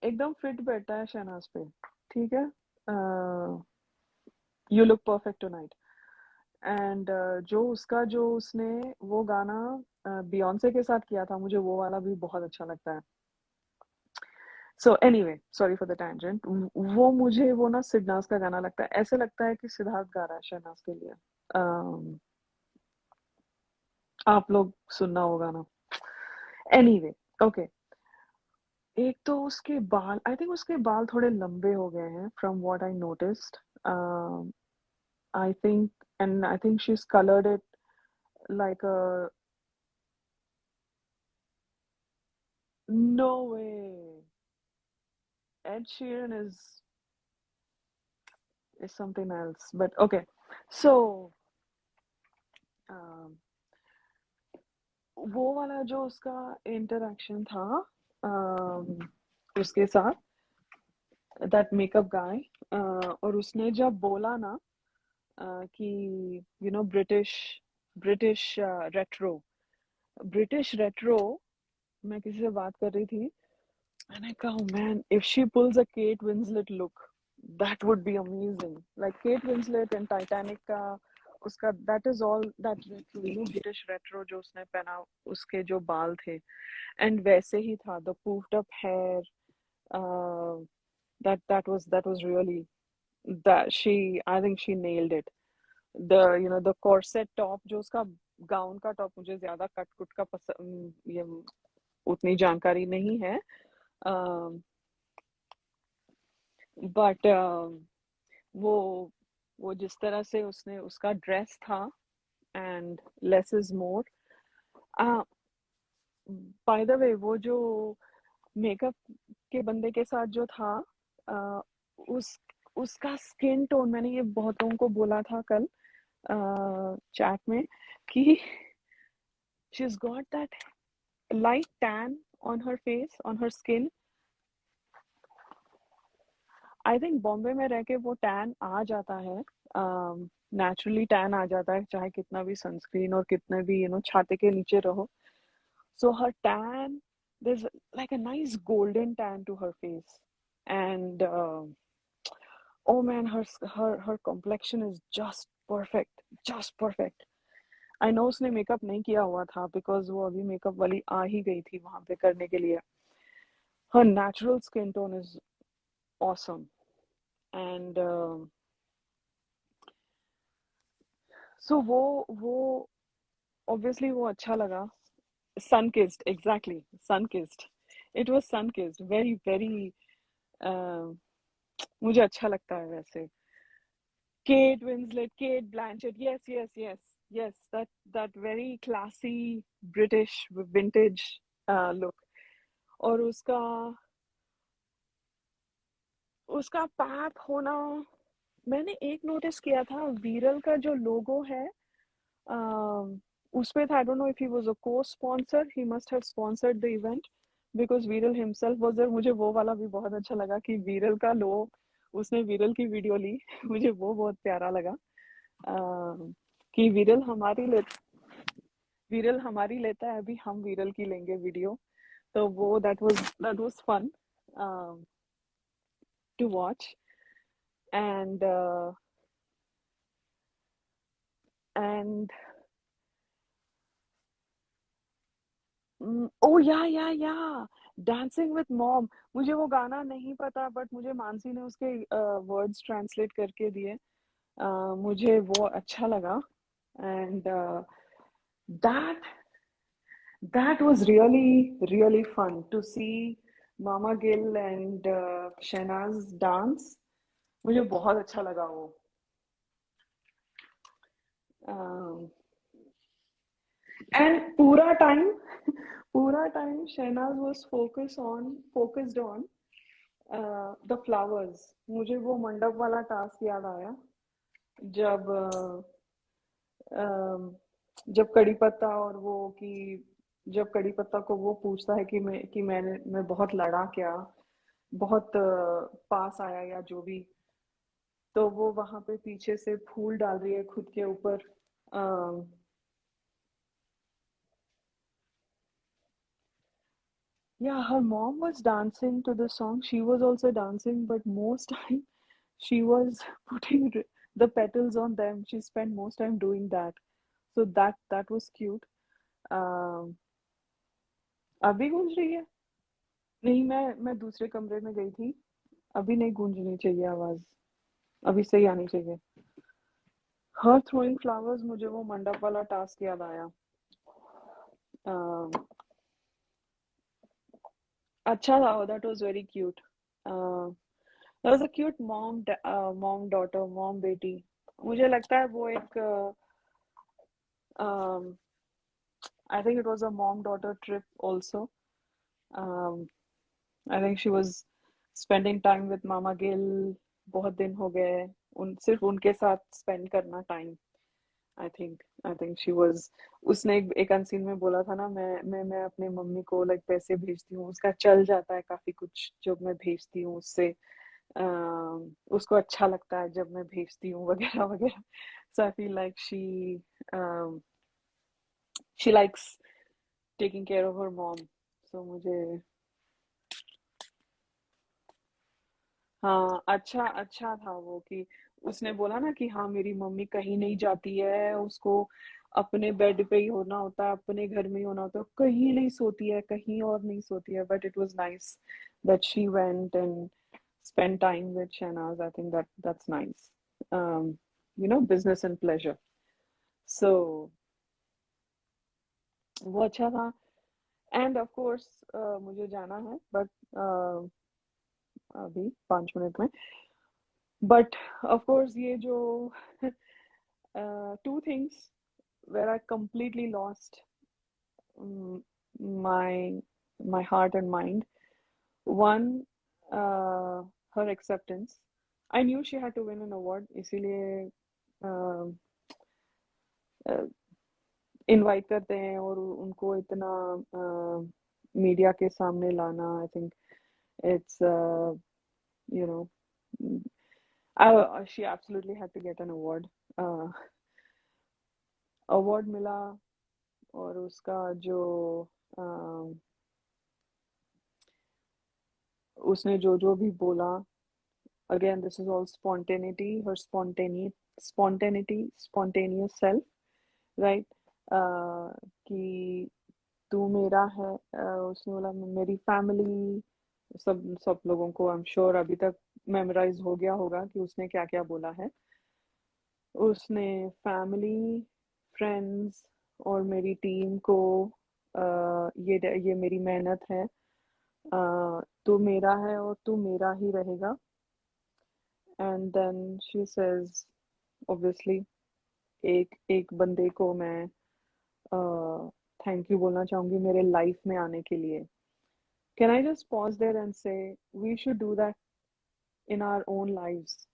एकदम फिट बैठता है शहनाज पे। ठीक है, you look perfect tonight. And जो उसने वो गाना बियॉन्से के साथ किया था, मुझे वो वाला भी बहुत अच्छा लगता है। So anyway, sorry for the tangent. वो मुझे वो ना सिडनाज का गाना लगता है, ऐसे लगता है कि सिद्धार्थ गा रहा है शहनाज के लिए। um, आप लोग सुनना वो गाना। Anyway, okay. एक तो उसके बाल, आई थिंक उसके बाल थोड़े लंबे हो गए हैं from what I noticed. I think, and I think she is coloured it like uh, no way, Ed Sheeran is something else. But okay, so um, वो वाला जो उसका इंटरेक्शन था उसके साथ, दैट मेकअप गाय, और उसने जब बोला ना कि British British retro, British retro, मैं किसी से बात कर रही थी, मैंने कहा man, if she pools a Kate Winslet look, that would be amazing, like Kate Winslet and Titanic का उसका, that is all that British retro जो उसने पहना, उसके जो बाल थे, एंड वैसे ही था, the poofed up hair, that was really, that she, I think she nailed it. The corset top, जो उसका गाउन का टॉप, मुझे ज्यादा कट कुट का पसंद, ये उतनी जानकारी नहीं है, बट वो वो जिस तरह से उसने उसका ड्रेस था, and less is more. By the way, वो जो मेकअप के बंदे के साथ जो था, uh, उस उसका स्किन टोन, मैंने ये बहुत लोगों को बोला था कल चैट में, कि she's got that light tan on her face, on her skin. I think Bombay में रह के वो टैन आ जाता है, नेचुरली टैन आ जाता है, चाहे कितना भी सनस्क्रीन और कितने भी छाते के नीचे रहो. So her tan, there's like a nice golden tan to her face, and oh man, her complexion is just perfect, just perfect. I know उसने मेकअप नहीं किया हुआ था, because वो अभी मेकअप वाली आ ही गई थी वहां पे करने के लिए. Her natural skin tone is awesome, and so वो obviously वो अच्छा लगा. Sun kissed, exactly, sun kissed. It was sun kissed, very very. Uh, मुझे अच्छा लगता है वैसे. Kate Winslet, Kate Blanchett, yes, yes, yes, yes. That very classy British vintage look. और उसका पैक होना, मैंने एक नोटिस किया था, वीरल का जो लोगो है, उस पे था. I don't know if he was a cosponsor, he must have sponsored the event, because Viral himself was there. मुझे वो वाला भी बहुत अच्छा लगा कि वीरल का लो, उसने वीरल की वीडियो ली. मुझे वो बहुत प्यारा लगा, कि वीरल हमारी लेता है, अभी हम वीरल की लेंगे वीडियो. तो वो that was fun to watch. And and oh yeah dancing with mom. मुझे वो गाना नहीं पता, बट मुझे मानसी ने उसके वर्ड्स ट्रांसलेट करके दिए. मुझे वो अच्छा लगा. And that that was really really fun to see मामा गिल एंड शहनाज डांस. मुझे बहुत अच्छा लगा वो. एंड पूरा time Shehnaaz was focused on the flowers. मुझे वो मंडप वाला टास्क याद आया, जब जब कड़ी पत्ता और वो कि जब कड़ी पत्ता को वो पूछता है कि मैं बहुत लड़ा क्या, बहुत पास आया या जो भी, तो वो वहां पे पीछे से फूल डाल रही है खुद के ऊपर. Yeah, her mom was dancing to the song. She was also dancing, but most time she was putting the petals on them. She spent most time doing that. So that was cute. Um, अभी गूंज रही है? नहीं, मैं दूसरे कमरे में गई थी. अभी नहीं गूंजनी चाहिए आवाज, अभी सही आनी चाहिए. हर थ्रोइंग फ्लावर्स, मुझे वो मंडप वाला टास्क याद आया. अच्छा था, that was very cute. That was a cute mom daughter, mom बेटी. मुझे लगता है वो एक I think it was a mom daughter trip also. I think she was spending time with मामा गिल. बहुत दिन हो गए उन सिर्फ उनके साथ स्पेंड करना time. I think she was. उसने एक अनसीन में बोला था ना, मैं अपने मम्मी को लाइक पैसे भेजती हूँ, उसका चल जाता है काफी कुछ जो मैं भेजती हूँ उससे. उसको अच्छा लगता है जब मैं भेजती हूँ वगैरह वगैरह. So I feel like she likes taking care of her mom. So मुझे, हाँ, अच्छा अच्छा था वो, कि उसने बोला ना कि हाँ मेरी मम्मी कहीं नहीं जाती है, उसको अपने बेड पे ही होना होता है, अपने घर में ही होना होता है, कहीं नहीं सोती है, कहीं और नहीं सोती है. But it was nice that she went and spent time with Shahnaz. I think that's nice. Um, business and pleasure. So वो अच्छा था. एंड ऑफ कोर्स मुझे जाना है, बट अभी 5 मिनट में. बट ऑफ कोर्स ये जो two things where I completely lost mm, my my heart and mind. One, her acceptance. I knew she had to win an award, इसीलिए invite करते हैं और उनको इतना मीडिया के सामने लाना. I think it's you know she absolutely had to get an award. Award मिला और उसका जो उसने जो भी बोला, again this is all spontaneity, her spontaneous self, right? कि तू मेरा है. उसने बोला मेरी फैमिली. सब लोगों को आई एम श्योर अभी तक मेमोराइज हो गया होगा कि उसने क्या क्या बोला है. उसने फैमिली, फ्रेंड्स और मेरी टीम को ये मेरी मेहनत है. तू मेरा है और तू मेरा ही रहेगा. And then she says obviously एक एक बंदे को मैं थैंक यू बोलना चाहूंगी मेरे लाइफ में आने के लिए. Can I just pause there and say we should do that in our own lives.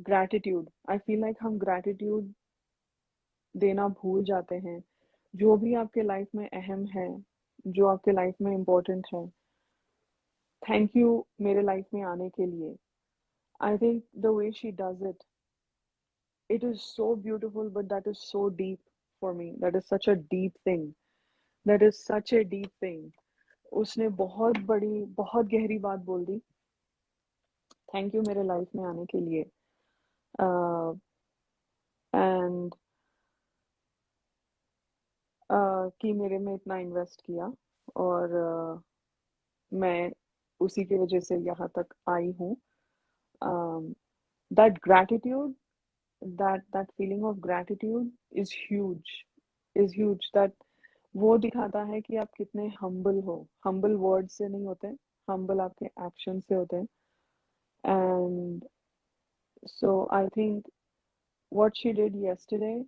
Gratitude. I feel like हम ग्रैटिट्यूड देना भूल जाते हैं. जो भी आपके लाइफ में अहम है, जो आपके लाइफ में इम्पोर्टेंट है, थैंक यू मेरे लाइफ में आने के लिए. आई think the way she does it, it is so beautiful, but that is so deep for me. That is such a deep thing. That is such a deep thing. उसने बहुत बड़ी बहुत गहरी बात बोल दी. थैंक यू मेरे life में आने के लिए. एंड कि मेरे में इतना इन्वेस्ट किया और मैं उसी की वजह से यहाँ तक आई हूँ. That gratitude, that feeling of gratitude is huge. That वो दिखाता है कि आप कितने humble हो. Humble words से नहीं होते, humble आपके action से होते हैं. And so I think what she did yesterday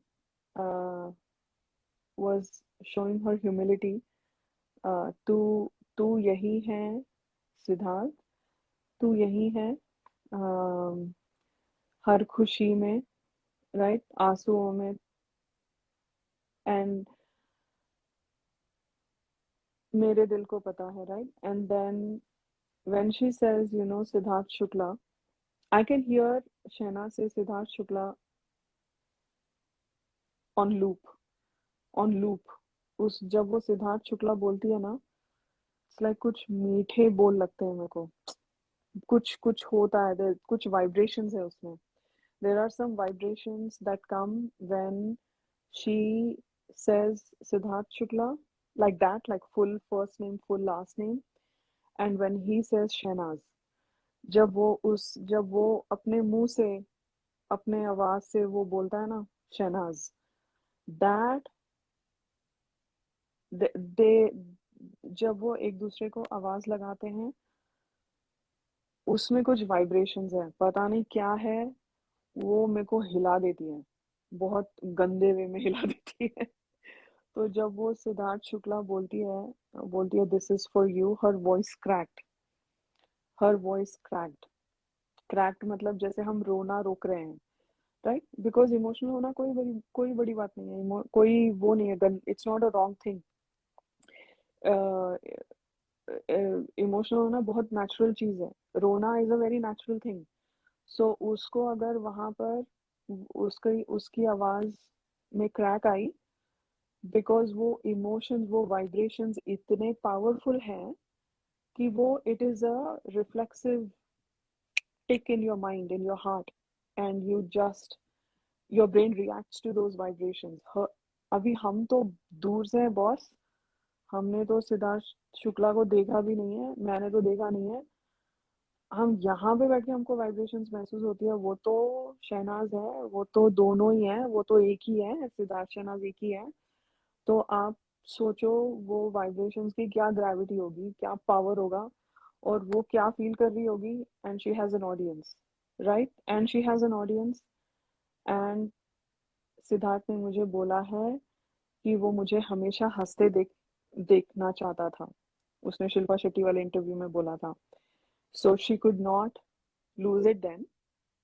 was showing her humility. तू यही है सिद्धार्थ, तू यही है हर खुशी में, राइट, आंसुओं में. एंड मेरे दिल को पता है, right. And then when she says Siddharth Shukla, I can hear Shehnaaz से सिद्धार्थ शुक्ला ऑन लूप. उस जब वो सिद्धार्थ शुक्ला बोलती है ना, इट्स लाइक कुछ मीठे बोल लगते हैं मेरे को. कुछ कुछ होता है, कुछ वाइब्रेशंस है उसमें. There are some vibrations that come when she says Siddharth Shukla, like that, like full first name, full last name. And when he says Shehnaz, जब वो अपने मुंह से, अपने आवाज से वो बोलता है ना शहनाज, that they जब वो एक दूसरे को आवाज लगाते हैं, उसमें कुछ वाइब्रेशंस है, पता नहीं क्या है. वो मेरे को हिला देती है, बहुत गंदे वे में हिला देती है. तो जब वो सिद्धार्थ शुक्ला बोलती है this is for you, her voice cracked मतलब जैसे हम रोना रोक रहे हैं, राइट. बिकॉज इमोशनल होना कोई बड़ी बात नहीं है. कोई वो नहीं है, it's not a wrong thing. Emotional होना बहुत नेचुरल चीज है. रोना is a very natural thing. So उसको अगर वहां पर उसकी आवाज में क्रैक आई, बिकॉज वो इमोशंस, वो वाइब्रेशंस इतने पावरफुल हैं कि वो it is a reflexive tick in your mind, in your heart, and you just your brain reacts to those vibrations. अभी हम तो दूर से हैं बॉस, हमने तो सिद्धार्थ शुक्ला को देखा भी नहीं है, मैंने तो देखा नहीं है. हम यहाँ पे बैठ के हमको वाइब्रेशंस महसूस होती है, वो तो शहनाज है, वो तो दोनों ही है, वो तो एक ही है, सिद्धार्थ शहनाज एक ही है। तो आप सोचो वो वाइब्रेशंस की क्या ग्रेविटी होगी, क्या पावर होगा, और वो क्या फील कर रही होगी। And she has an audience, right, and she has an audience. And Siddharth ने मुझे बोला है कि वो मुझे हमेशा हंसते देखना चाहता था। उसने शिल्पा शेट्टी वाले इंटरव्यू में बोला था। So she could not lose it then,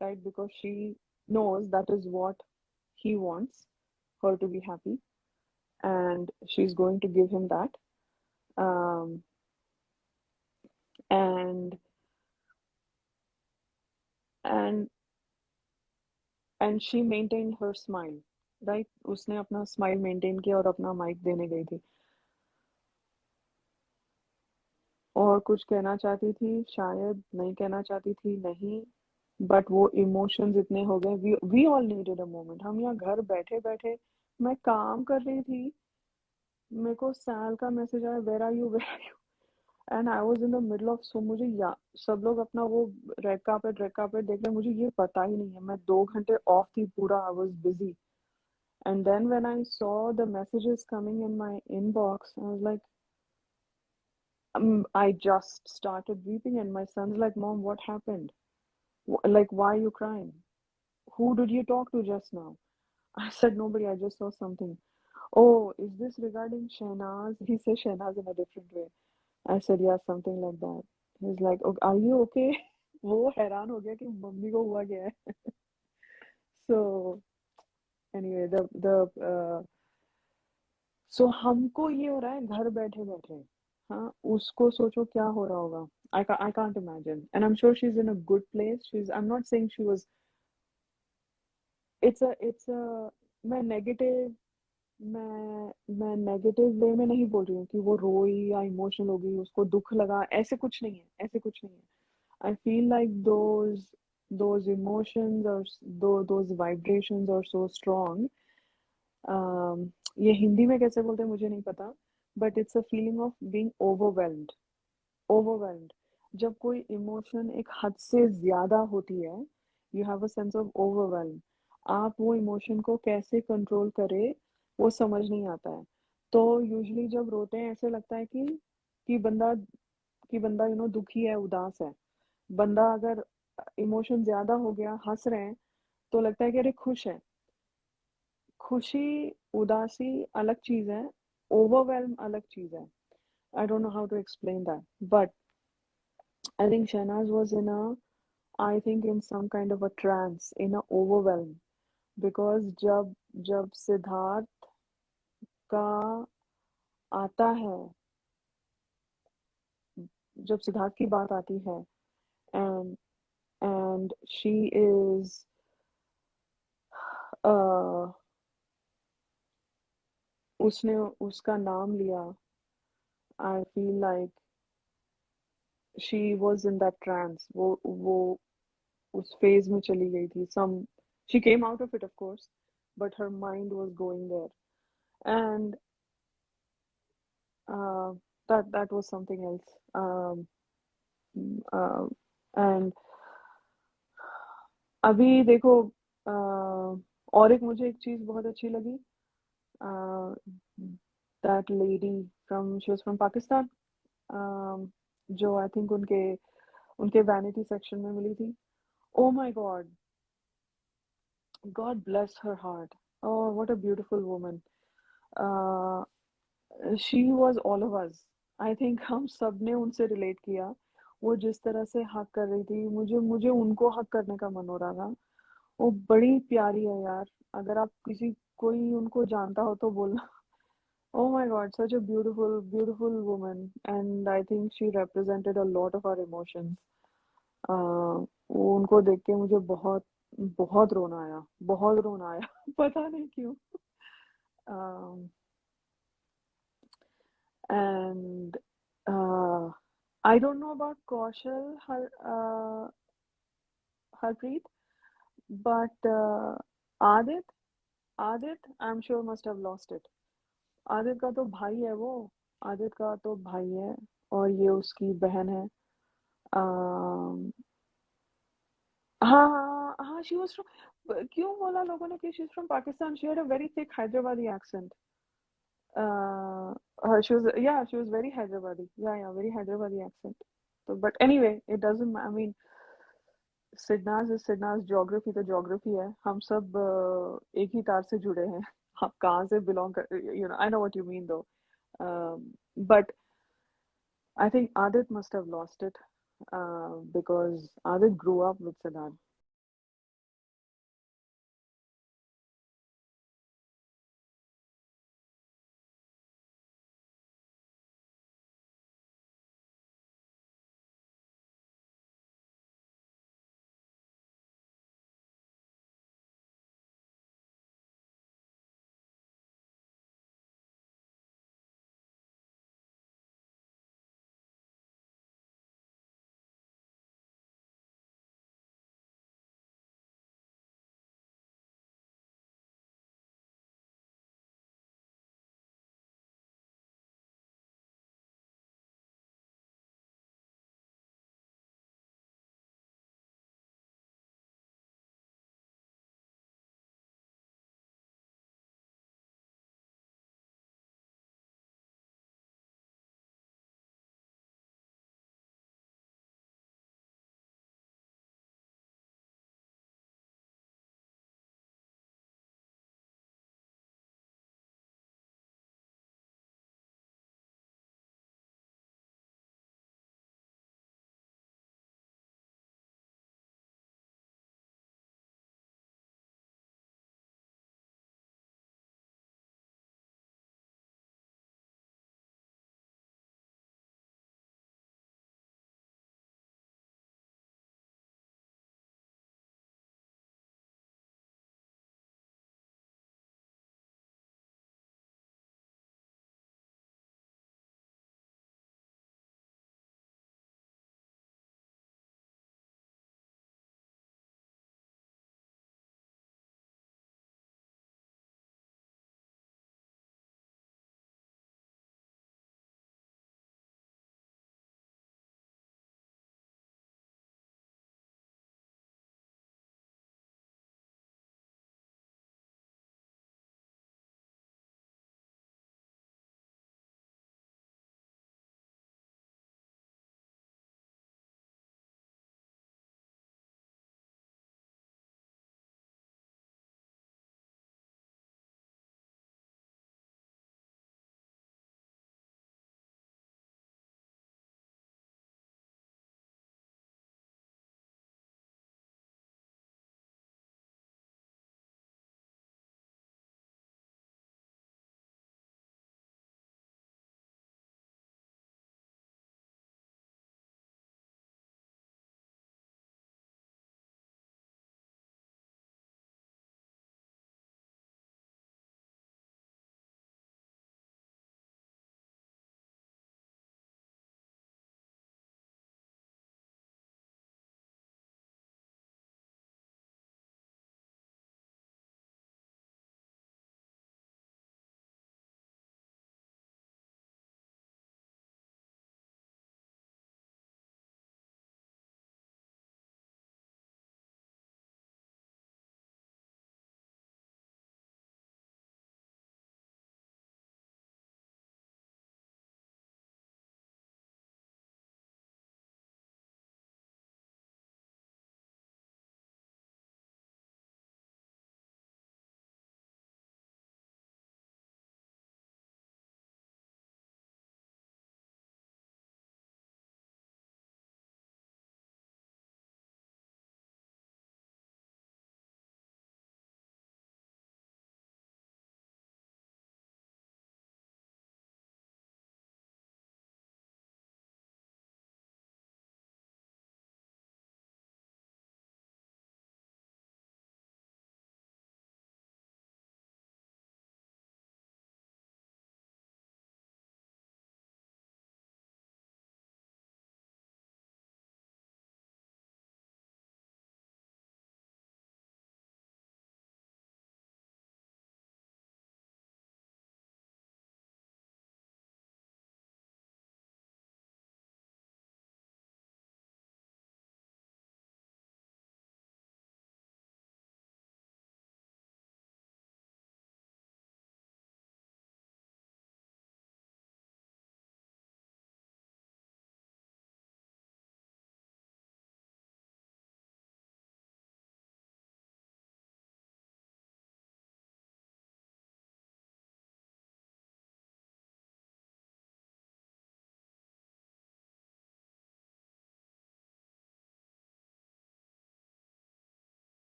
right? Because she knows that is what he wants her to be happy, and she's going to give him that. Um, and and and she maintained her smile, right? उसने अपना smile maintain किया और अपना mic देने गई थी। और कुछ कहना चाहती थी, शायद नहीं कहना चाहती थी, नहीं। बट वो इमोशंस इतने हो गए, we all needed a moment. हम यहाँ घर बैठे बैठे, मैं काम कर रही थी, मेरे को सैल का मैसेज आया, where are you, where are you. And I was in the middle of, so मुझे या सब लोग अपना वो रेड कार्पेट देख रहे, मुझे ये पता ही नहीं है, मैं 2 घंटे ऑफ थी पूरा, I was busy. And then when I saw the messages coming in my inbox, I was like, I just started weeping, and my son's like, Mom, what happened? Like, why are you crying? Who did you talk to just now? I said, nobody, I just saw something. Oh, is this regarding Shehnaz? He said Shehnaz in a different way. I said, yeah, something like that. He's like, okay, are you okay? वो हैरान हो गया कि mummy को हुआ क्या है. So anyway, so हमको ये हो रहा है घर बैठे बैठे. हाँ, उसको सोचो क्या हो रहा होगा. I can't imagine. And I'm sure she's in a good place. I'm not saying she was, it's a, मैं नेगेटिव मैं नेगेटिव वे में नहीं बोल रही हूँ कि वो रोई या इमोशनल हो गई, उसको दुख लगा, ऐसे कुछ नहीं है, ऐसे कुछ नहीं है. I feel like those emotions or those vibrations are so strong. ये हिंदी में कैसे बोलते हैं मुझे नहीं पता, but it's a feeling of being overwhelmed. Overwhelmed. जब कोई इमोशन एक हद से ज्यादा होती है, you have a sense of overwhelm. आप वो इमोशन को कैसे कंट्रोल करें, वो समझ नहीं आता है. तो यूजुअली जब रोते हैं ऐसे लगता है कि बंदा दुखी है, उदास है. बंदा अगर इमोशन ज्यादा हो गया, हंस रहे हैं, तो लगता है कि अरे खुश है. खुशी, उदासी अलग चीज है, ओवरवेलम अलग चीज है. I don't know how to explain that, but I think Shahnaz was in a, I think in some kind of a trance, in a overwhelm, because जब सिद्धार्थ का आता है, जब सिद्धार्थ की बात आती है, and and she is uh, उसने उसका नाम लिया, I feel like she was in that trance. वो उस phase में चली गई थी. She came out of it, of course, but her mind was going there, and uh, that was something else. Uh, and अभी देखो, और एक मुझे एक चीज बहुत अच्छी लगी. That lady from she was from Pakistan, जो आई थिंक उनके उनके वैनिटी सेक्शन में मिली थी. Oh my God, God bless her heart. Oh what a beautiful woman. She was all of us. I think हम सब ने उनसे रिलेट किया. वो जिस तरह से हक कर रही थी, मुझे मुझे उनको हक करने का मन हो रहा था. वो बड़ी प्यारी है यार. अगर आप कोई उनको जानता हो तो बोलना. Oh my God, such a beautiful, beautiful woman, and I think she represented a lot of our emotions. वो उनको देख के मुझे बहुत बहुत रोना आया, बहुत रोना आया. पता नहीं क्यों. Um, and I don't know about Kaushal Harpreet, but Adit, Adit, I'm sure must have lost it. Aadit का तो भाई है वो. आदित का तो भाई है, और ये उसकी बहन है. um, हाँ हाँ हाँ, she was from, क्यों बोला लोगों ने कि she's from Pakistan? She had a very thick Hyderabadi accent. She was, yeah, she was very Hyderabadi. Yeah, very Hyderabadi accent. So, but anyway, it doesn't. I mean, Sidnaaz is Sidnaaz, geography तो geography है, हम सब एक ही तार से जुड़े हैं। आप कहाँ से बिलोंग कर, you know, I know what you mean though, but I think Adit must have lost it, because Adit grew up with Siddharth.